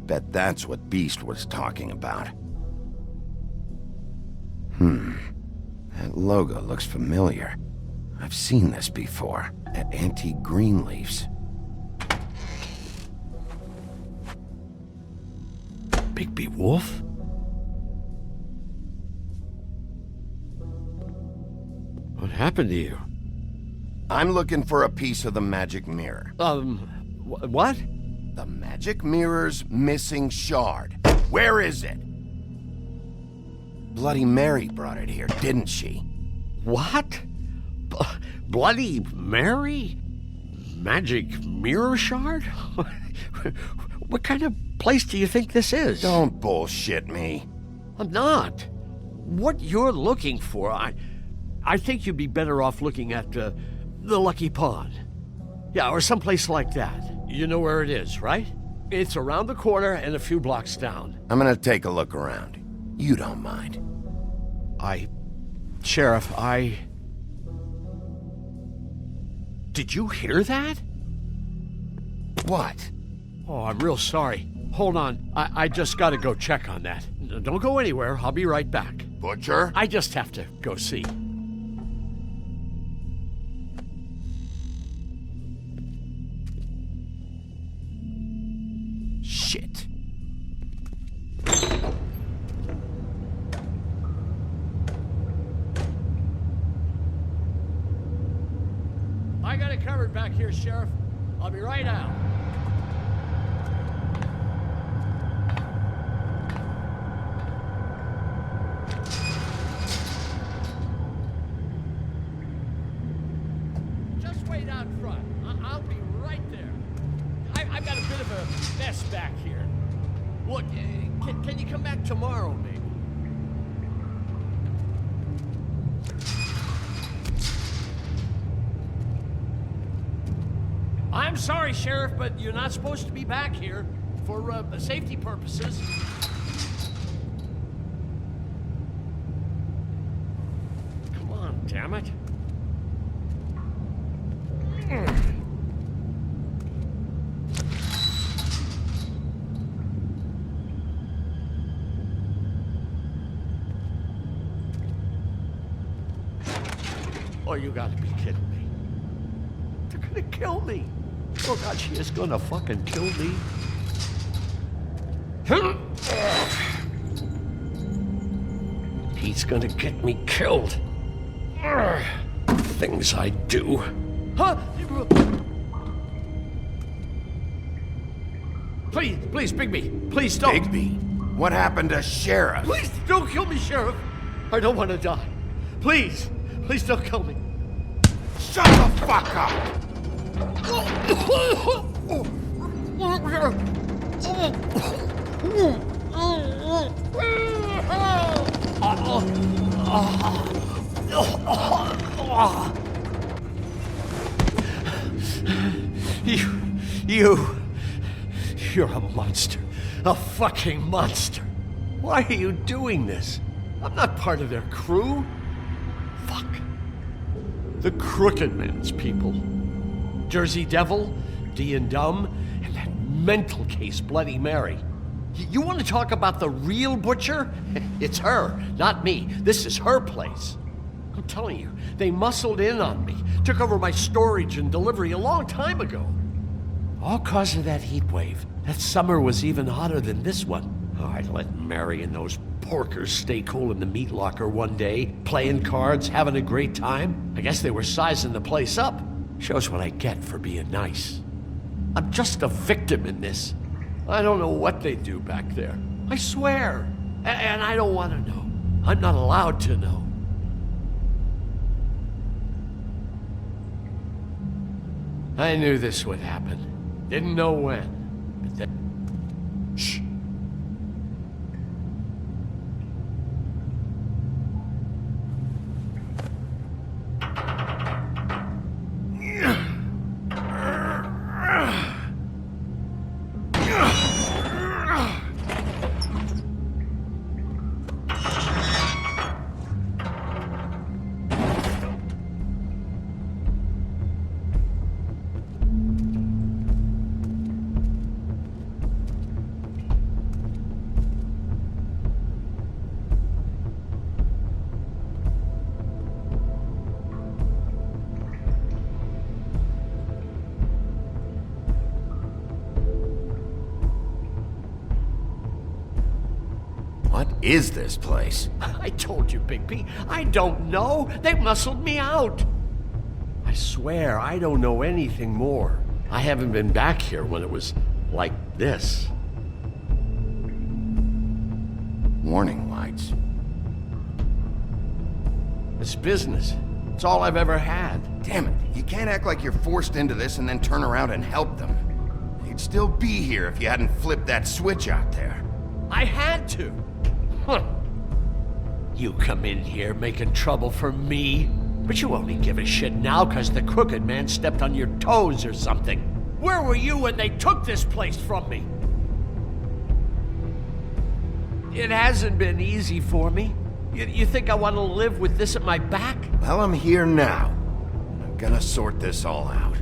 Bet that's what Beast was talking about. That logo looks familiar. I've seen this before, at Antique Greenleaf's. Bigby Wolf? What happened to you? I'm looking for a piece of the magic mirror. What? The magic mirror's missing shard. Where is it? Bloody Mary brought it here, didn't she? What? Bloody Mary? Magic mirror shard? What kind of place do you think this is? Don't bullshit me. I'm not. What you're looking for, I think you'd be better off looking at the Lucky Pond. Yeah, or someplace like that. You know where it is, right? It's around the corner and a few blocks down. I'm gonna take a look around. You don't mind. Sheriff, Did you hear that? What? Oh, I'm real sorry. Hold on. I just gotta go check on that. Don't go anywhere. I'll be right back. Butcher? I just have to go see. Shit. I got it covered back here, Sheriff. I'll be right out. Just wait out front. I'll be right there. I've got a bit of a mess back here. Look, can you come back tomorrow, maybe? I'm sorry, Sheriff, but you're not supposed to be back here for safety purposes. Come on, damn it. Oh, you gotta be kidding me. They're gonna kill me. Oh God, she is gonna fucking kill me. He's gonna get me killed. Things I do. Huh? Please, Bigby, please don't. Bigby? What happened to Sheriff? Please don't kill me, Sheriff. I don't want to die. Please don't kill me. Shut the fuck up! You're a monster. A fucking monster. Why are you doing this? I'm not part of their crew. Fuck. The Crooked Man's people. Jersey Devil, D and Dumb, and that mental case Bloody Mary. You want to talk about the real butcher? It's her, not me. This is her place. I'm telling you, they muscled in on me, took over my storage and delivery a long time ago. All cause of that heat wave. That summer was even hotter than this one. Oh, I'd let Mary and those porkers stay cool in the meat locker one day, playing cards, having a great time. I guess they were sizing the place up. Shows what I get for being nice. I'm just a victim in this. I don't know what they do back there. I swear. And I don't want to know. I'm not allowed to know. I knew this would happen. Didn't know when. But then... Shh. What is this place? I told you, Bigby. I don't know. They muscled me out. I swear, I don't know anything more. I haven't been back here when it was like this. Warning lights. It's business. It's all I've ever had. Damn it. You can't act like you're forced into this and then turn around and help them. You'd still be here if you hadn't flipped that switch out there. I had to. Huh. You come in here making trouble for me, but you only give a shit now because the Crooked Man stepped on your toes or something. Where were you when they took this place from me? It hasn't been easy for me. You think I want to live with this at my back? Well, I'm here now. I'm gonna sort this all out.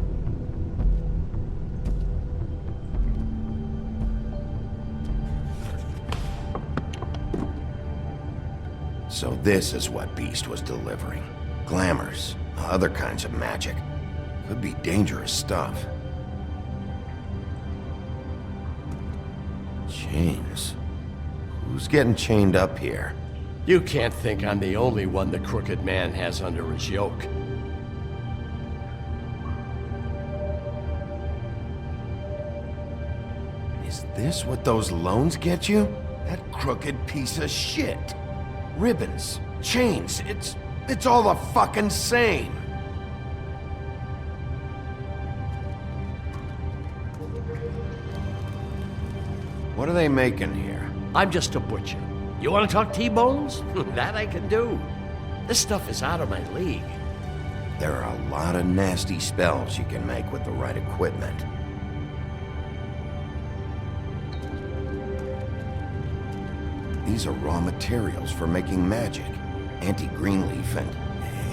So this is what Beast was delivering. Glamours, other kinds of magic. Could be dangerous stuff. Chains. Who's getting chained up here? You can't think I'm the only one the Crooked Man has under his yoke. This what those loans get you? That crooked piece of shit. Ribbons, chains, it's all the fucking same. What are they making here? I'm just a butcher. You want to talk T-bones? That I can do. This stuff is out of my league. There are a lot of nasty spells you can make with the right equipment. These are raw materials for making magic. Auntie Greenleaf and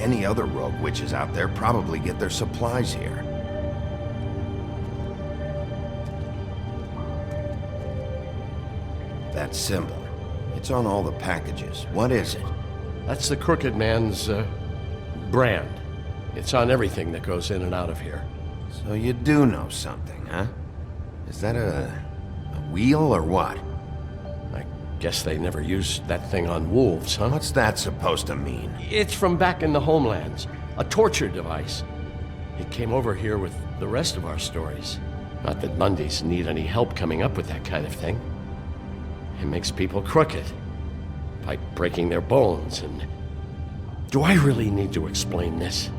any other rogue witches out there probably get their supplies here. That symbol. It's on all the packages. What is it? That's the Crooked Man's, brand. It's on everything that goes in and out of here. So you do know something, huh? Is that a wheel or what? I guess they never used that thing on wolves, huh? What's that supposed to mean? It's from back in the homelands. A torture device. It came over here with the rest of our stories. Not that Mondays need any help coming up with that kind of thing. It makes people crooked. By breaking their bones and... Do I really need to explain this?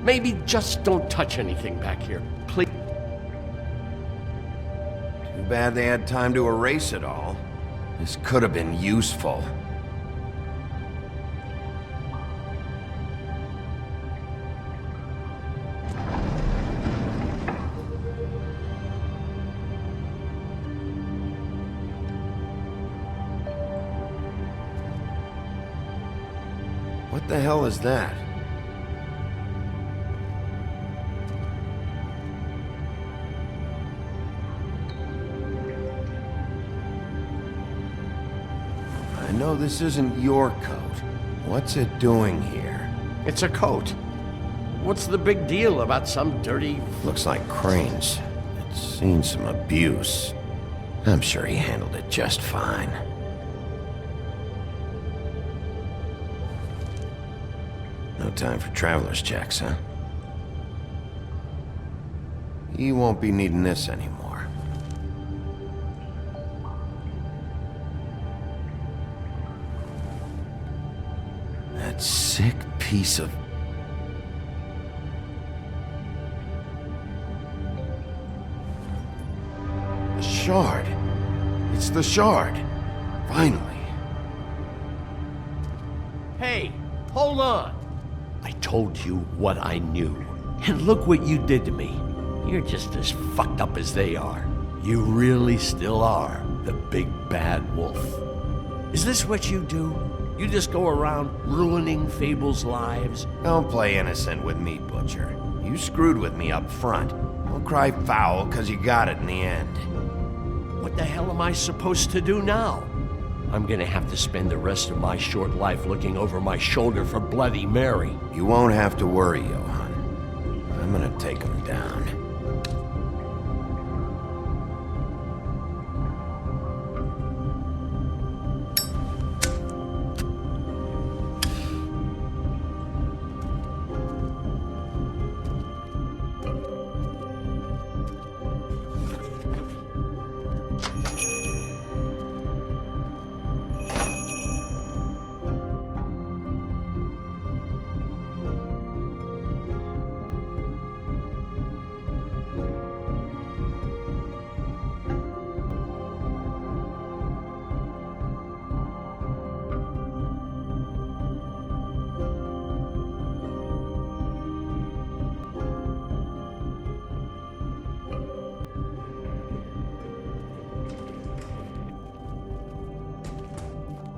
Maybe just don't touch anything back here, please. Too bad they had time to erase it all. This could have been useful. What the hell is that? I know this isn't your coat. What's it doing here? It's a coat. What's the big deal about some dirty... Looks like Crane's. It's seen some abuse. I'm sure he handled it just fine. No time for traveler's checks, huh? You won't be needing this anymore. That sick piece of... The shard. It's the shard. Finally. Hey, hold on. I told you what I knew. And look what you did to me. You're just as fucked up as they are. You really still are the big bad wolf. Is this what you do? You just go around ruining Fable's lives? Don't play innocent with me, Butcher. You screwed with me up front. Don't cry foul, 'cause you got it in the end. What the hell am I supposed to do now? I'm gonna have to spend the rest of my short life looking over my shoulder for Bloody Mary. You won't have to worry, Johan. I'm gonna take him down.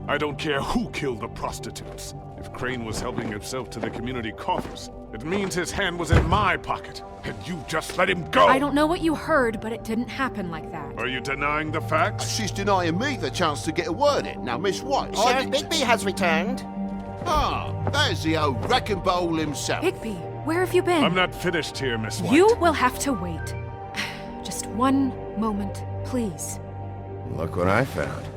I don't care who killed the prostitutes. If Crane was helping himself to the community coffers, it means his hand was in my pocket, and you just let him go! I don't know what you heard, but it didn't happen like that. Are you denying the facts? She's denying me the chance to get a word in. Now, Miss White... Sheriff Bigby has returned. Ah, there's the old wrecking bowl himself. Bigby, where have you been? I'm not finished here, Miss White. You will have to wait. Just one moment, please. Look what I found.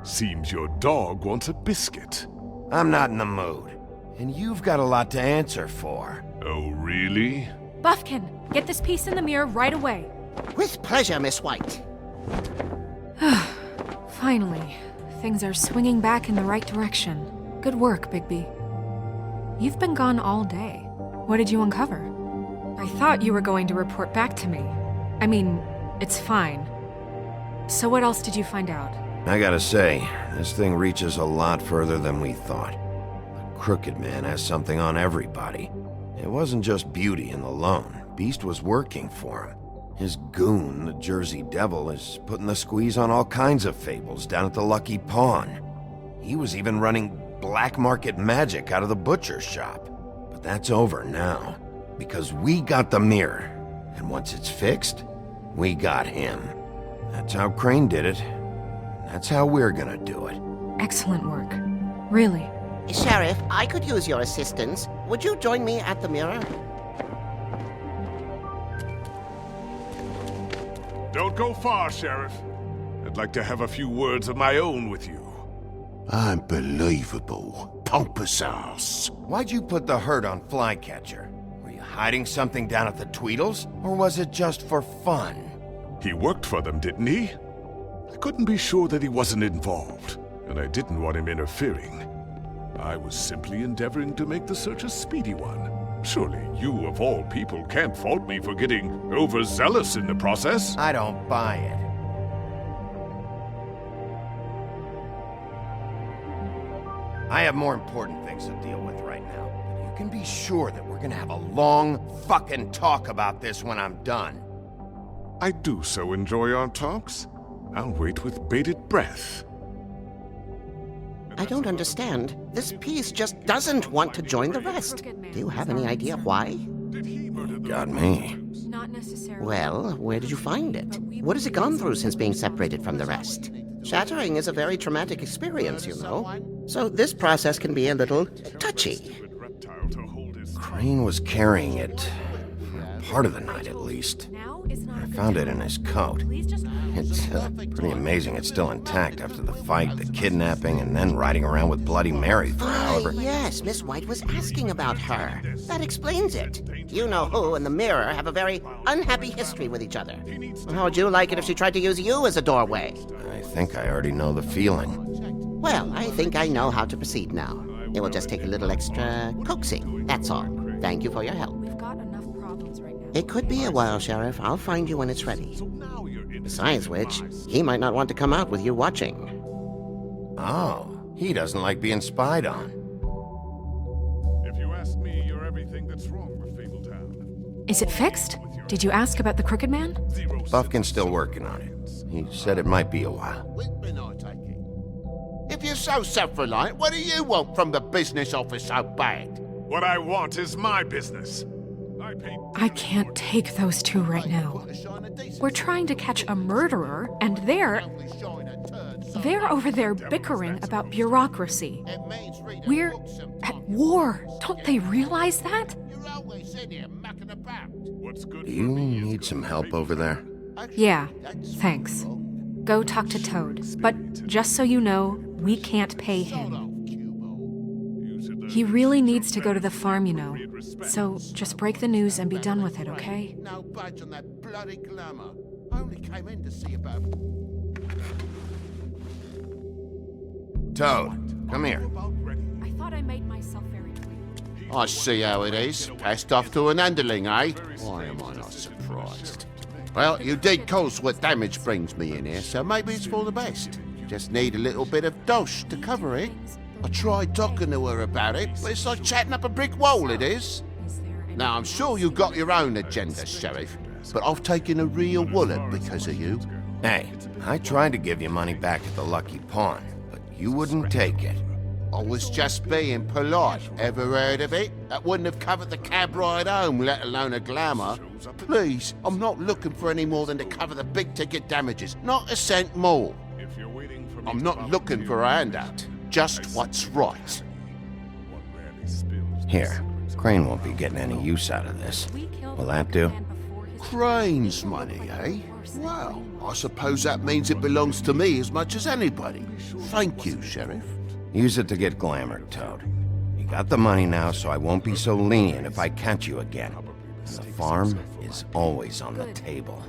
Seems your dog wants a biscuit. I'm not in the mood. And you've got a lot to answer for. Oh, really? Buffkin, get this piece in the mirror right away. With pleasure, Miss White. Finally, things are swinging back in the right direction. Good work, Bigby. You've been gone all day. What did you uncover? I thought you were going to report back to me. I mean, it's fine. So what else did you find out? I gotta say, this thing reaches a lot further than we thought. The Crooked Man has something on everybody. It wasn't just Beauty and the Lone. Beast was working for him. His goon, the Jersey Devil, is putting the squeeze on all kinds of fables down at the Lucky Pawn. He was even running black market magic out of the butcher shop. But that's over now, because we got the mirror. And once it's fixed, we got him. That's how Crane did it. That's how we're gonna do it. Excellent work. Really. Sheriff, I could use your assistance. Would you join me at the mirror? Don't go far, Sheriff. I'd like to have a few words of my own with you. Unbelievable. Pompous ass. Why'd you put the hurt on Flycatcher? Were you hiding something down at the Tweedles? Or was it just for fun? He worked for them, didn't he? I couldn't be sure that he wasn't involved, and I didn't want him interfering. I was simply endeavoring to make the search a speedy one. Surely you, of all people, can't fault me for getting overzealous in the process. I don't buy it. I have more important things to deal with right now. But you can be sure that we're gonna have a long fucking talk about this when I'm done. I do so enjoy our talks. I'll wait with bated breath. I don't understand. This piece just doesn't want to join the rest. Do you have any idea why? Got me. Not necessarily. Well, where did you find it? What has it gone through since being separated from the rest? Shattering is a very traumatic experience, you know. So this process can be a little touchy. Crane was carrying it for part of the night, at least. I found it in his coat. It's pretty amazing it's still intact after the fight, the kidnapping, and then riding around with Bloody Mary for however... Yes, Miss White was asking about her. That explains it. You know who and the mirror have a very unhappy history with each other. How would you like it if she tried to use you as a doorway? I think I already know the feeling. Well, I think I know how to proceed now. It will just take a little extra coaxing, that's all. Thank you for your help. We've got enough problems right now. It could be a while, Sheriff. I'll find you when it's ready. Besides which, he might not want to come out with you watching. Oh, he doesn't like being spied on. If you ask me, you're everything that's wrong with Fabletown. Is it fixed? Did you ask about the Crooked Man? Buffkin's still working on it. He said it might be a while. If you're so self-reliant, what do you want from the business office so bad? What I want is my business. I can't take those two right now. We're trying to catch a murderer, and they're over there bickering about bureaucracy. We're at war. Don't they realize that? Do you need some help over there? Yeah, thanks. Go talk to Toad. But just so you know, we can't pay him. He really needs to go to the farm, you know. So just break the news and be done with it, okay? No budge on that bloody glamour. I only came in to see about... Toad, come here. I thought I made myself very clear. I see how it is. Passed off to an underling, eh? Why am I not surprised? Well, you did cause what damage brings me in here, so maybe it's for the best. Just need a little bit of dosh to cover it. I tried talking to her about it, but it's like chatting up a brick wall, it is. Now, I'm sure you got your own agenda, Sheriff, but I've taken a real wallet because of you. Hey, I tried to give you money back at the Lucky Pawn, but you wouldn't take it. I was just being polite. Ever heard of it? That wouldn't have covered the cab ride home, let alone a glamour. Please, I'm not looking for any more than to cover the big-ticket damages. Not a cent more. I'm not looking for a handout. Just what's right. Here, Crane won't be getting any use out of this. Will that do? Crane's money, eh? Well, I suppose that means it belongs to me as much as anybody. Thank you, Sheriff. Use it to get glamour, Toad. You got the money now, so I won't be so lenient if I catch you again. And the farm is always on the table.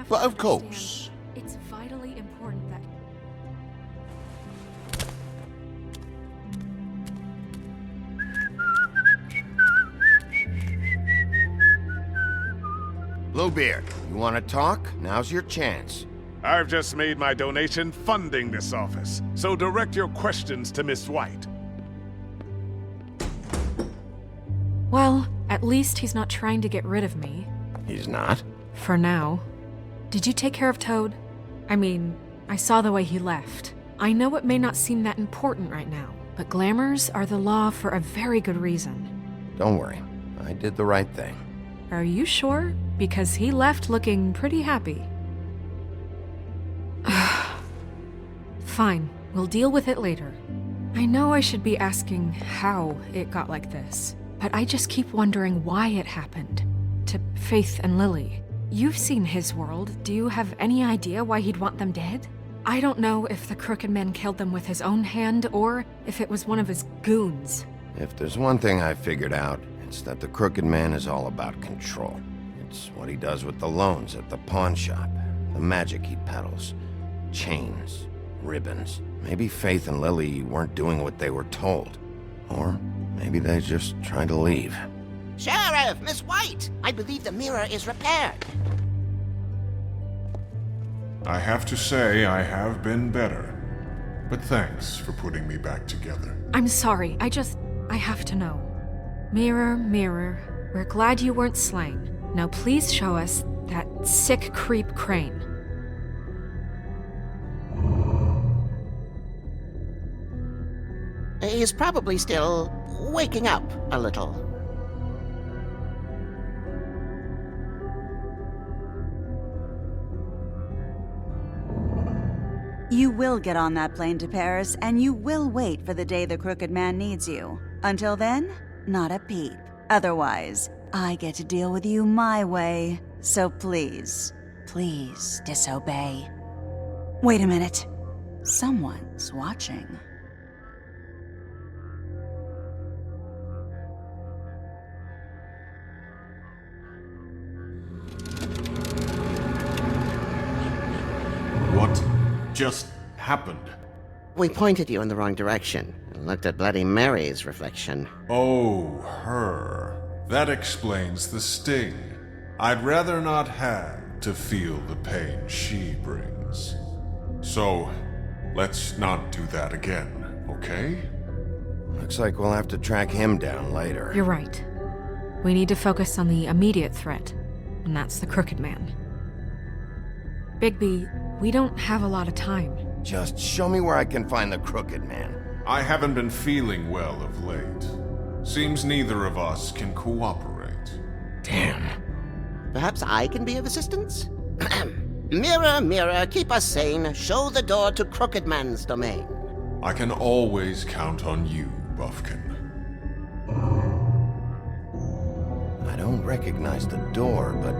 But of course. It's vitally important that... Bluebeard, you want to talk? Now's your chance. I've just made my donation funding this office, so direct your questions to Miss White. Well, at least he's not trying to get rid of me. He's not? For now. Did you take care of Toad? I mean, I saw the way he left. I know it may not seem that important right now, but glamours are the law for a very good reason. Don't worry. I did the right thing. Are you sure? Because he left looking pretty happy. Fine, we'll deal with it later. I know I should be asking how it got like this, but I just keep wondering why it happened. To Faith and Lily. You've seen his world. Do you have any idea why he'd want them dead? I don't know if the Crooked Man killed them with his own hand or if it was one of his goons. If there's one thing I figured out, it's that the Crooked Man is all about control. It's what he does with the loans at the pawn shop, the magic he peddles, chains, ribbons. Maybe Faith and Lily weren't doing what they were told. Or maybe they just tried to leave. Sheriff, Miss White! I believe the mirror is repaired. I have to say I have been better. But thanks for putting me back together. I'm sorry, I have to know. Mirror, mirror, we're glad you weren't slain. Now please show us that sick creep Crane. He's probably still waking up a little. You will get on that plane to Paris, and you will wait for the day the Crooked Man needs you. Until then, not a peep. Otherwise, I get to deal with you my way. So please, please disobey. Wait a minute. Someone's watching. What just happened? We pointed you in the wrong direction and looked at Bloody Mary's reflection. Oh, her. That explains the sting. I'd rather not have to feel the pain she brings. So, let's not do that again, okay? Looks like we'll have to track him down later. You're right. We need to focus on the immediate threat, and that's the Crooked Man. Bigby, we don't have a lot of time. Just show me where I can find the Crooked Man. I haven't been feeling well of late. Seems neither of us can cooperate. Damn. Perhaps I can be of assistance? Mirror, mirror, keep us sane. Show the door to Crooked Man's domain. I can always count on you, Buffkin. I don't recognize the door, but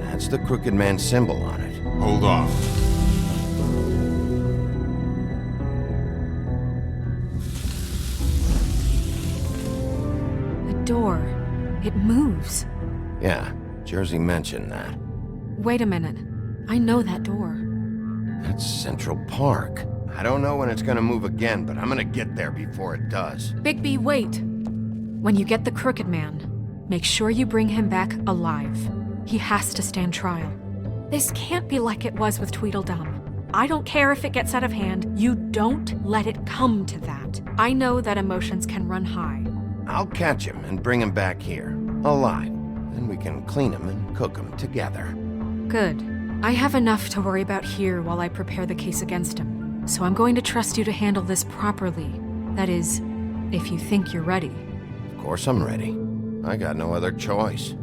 that's the Crooked Man symbol on it. Hold on. The door. It moves. Yeah, Jersey mentioned that. Wait a minute. I know that door. That's Central Park. I don't know when it's gonna move again, but I'm gonna get there before it does. Bigby, wait! When you get the Crooked Man, make sure you bring him back alive. He has to stand trial. This can't be like it was with Tweedledum. I don't care if it gets out of hand. You don't let it come to that. I know that emotions can run high. I'll catch him and bring him back here, alive. Then we can clean him and cook him together. Good. I have enough to worry about here while I prepare the case against him. So I'm going to trust you to handle this properly. That is, if you think you're ready. Of course I'm ready. I got no other choice.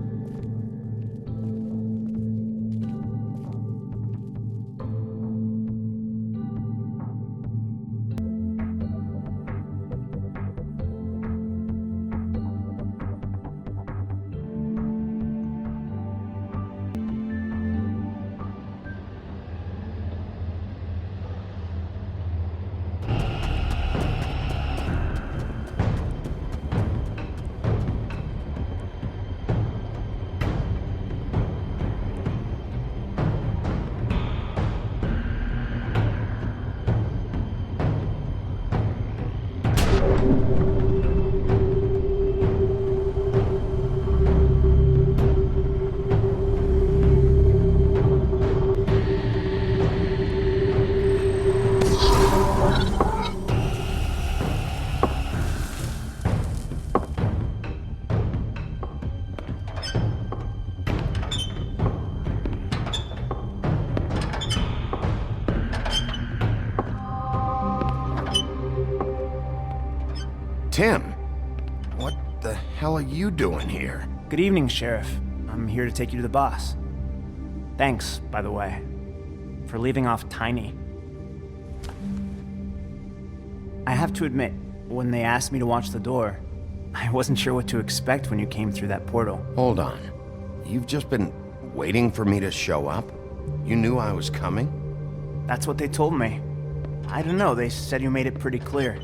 Tim, what the hell are you doing here? Good evening, Sheriff. I'm here to take you to the boss. Thanks, by the way, for leaving off Tiny. I have to admit, when they asked me to watch the door, I wasn't sure what to expect when you came through that portal. Hold on. You've just been waiting for me to show up? You knew I was coming? That's what they told me. I don't know, they said you made it pretty clear.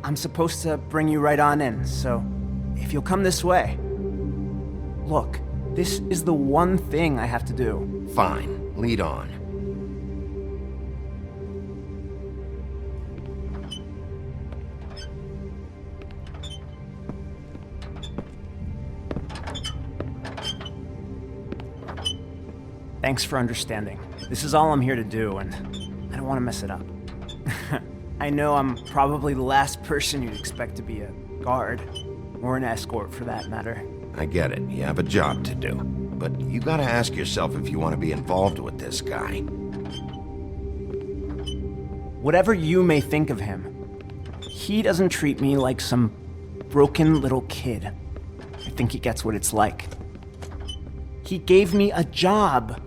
I'm supposed to bring you right on in, so if you'll come this way. Look, this is the one thing I have to do. Fine, lead on. Thanks for understanding. This is all I'm here to do, and I don't want to mess it up. I know I'm probably the last person you'd expect to be a guard, or an escort for that matter. I get it, you have a job to do. But you gotta ask yourself if you want to be involved with this guy. Whatever you may think of him, he doesn't treat me like some broken little kid. I think he gets what it's like. He gave me a job,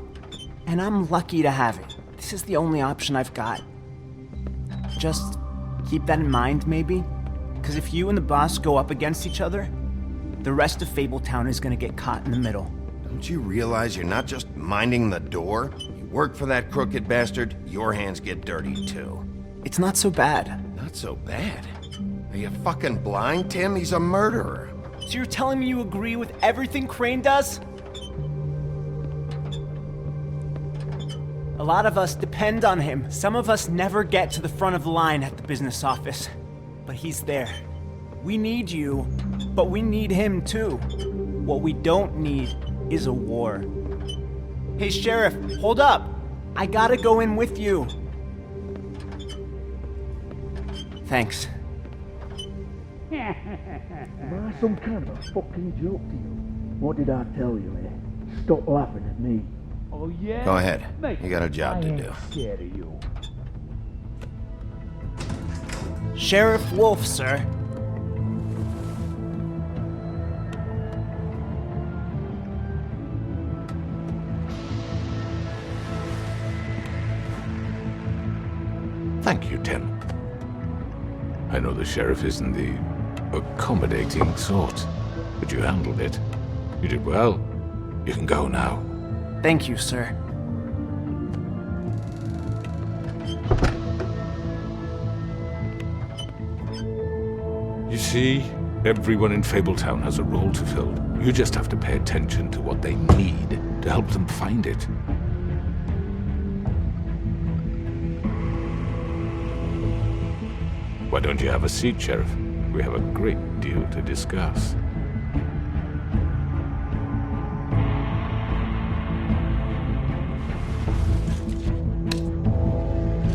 and I'm lucky to have it. This is the only option I've got. Just keep that in mind, maybe? Because if you and the boss go up against each other, the rest of Fabletown is gonna get caught in the middle. Don't you realize you're not just minding the door? You work for that crooked bastard, your hands get dirty too. It's not so bad. Not so bad? Are you fucking blind, Tim? He's a murderer. So you're telling me you agree with everything Crane does? A lot of us depend on him. Some of us never get to the front of the line at the business office. But he's there. We need you, but we need him too. What we don't need is a war. Hey, Sheriff, hold up. I gotta go in with you. Thanks. Am I some kind of a fucking joke to you? What did I tell you, eh? Stop laughing at me. Oh, yeah? Go ahead. You got a job to do. Scared of you. Sheriff Wolf, sir. Thank you, Tim. I know the sheriff isn't the accommodating sort, but you handled it. You did well. You can go now. Thank you, sir. You see, everyone in Fabletown has a role to fill. You just have to pay attention to what they need to help them find it. Why don't you have a seat, Sheriff? We have a great deal to discuss.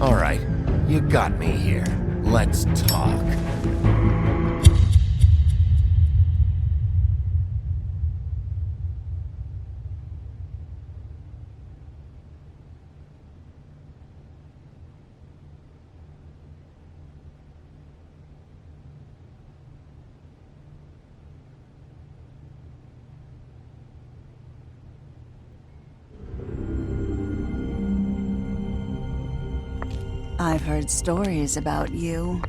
All right, you got me here. Let's talk. I've heard stories about you.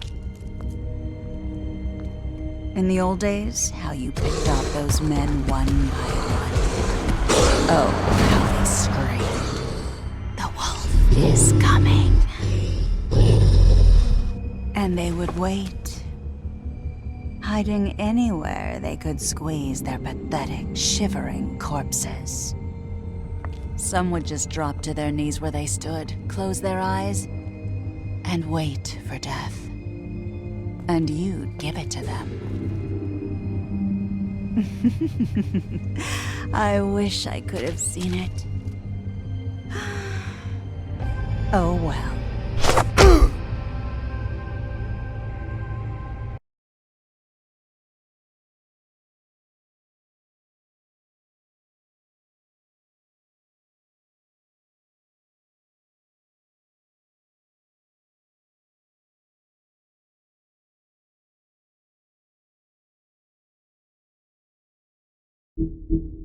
In the old days, how you picked off those men one by one. Oh, how they screamed. The wolf is coming. And they would wait, hiding anywhere they could squeeze their pathetic, shivering corpses. Some would just drop to their knees where they stood, close their eyes, and wait for death. And you'd give it to them. I wish I could have seen it. Oh well. Thank you.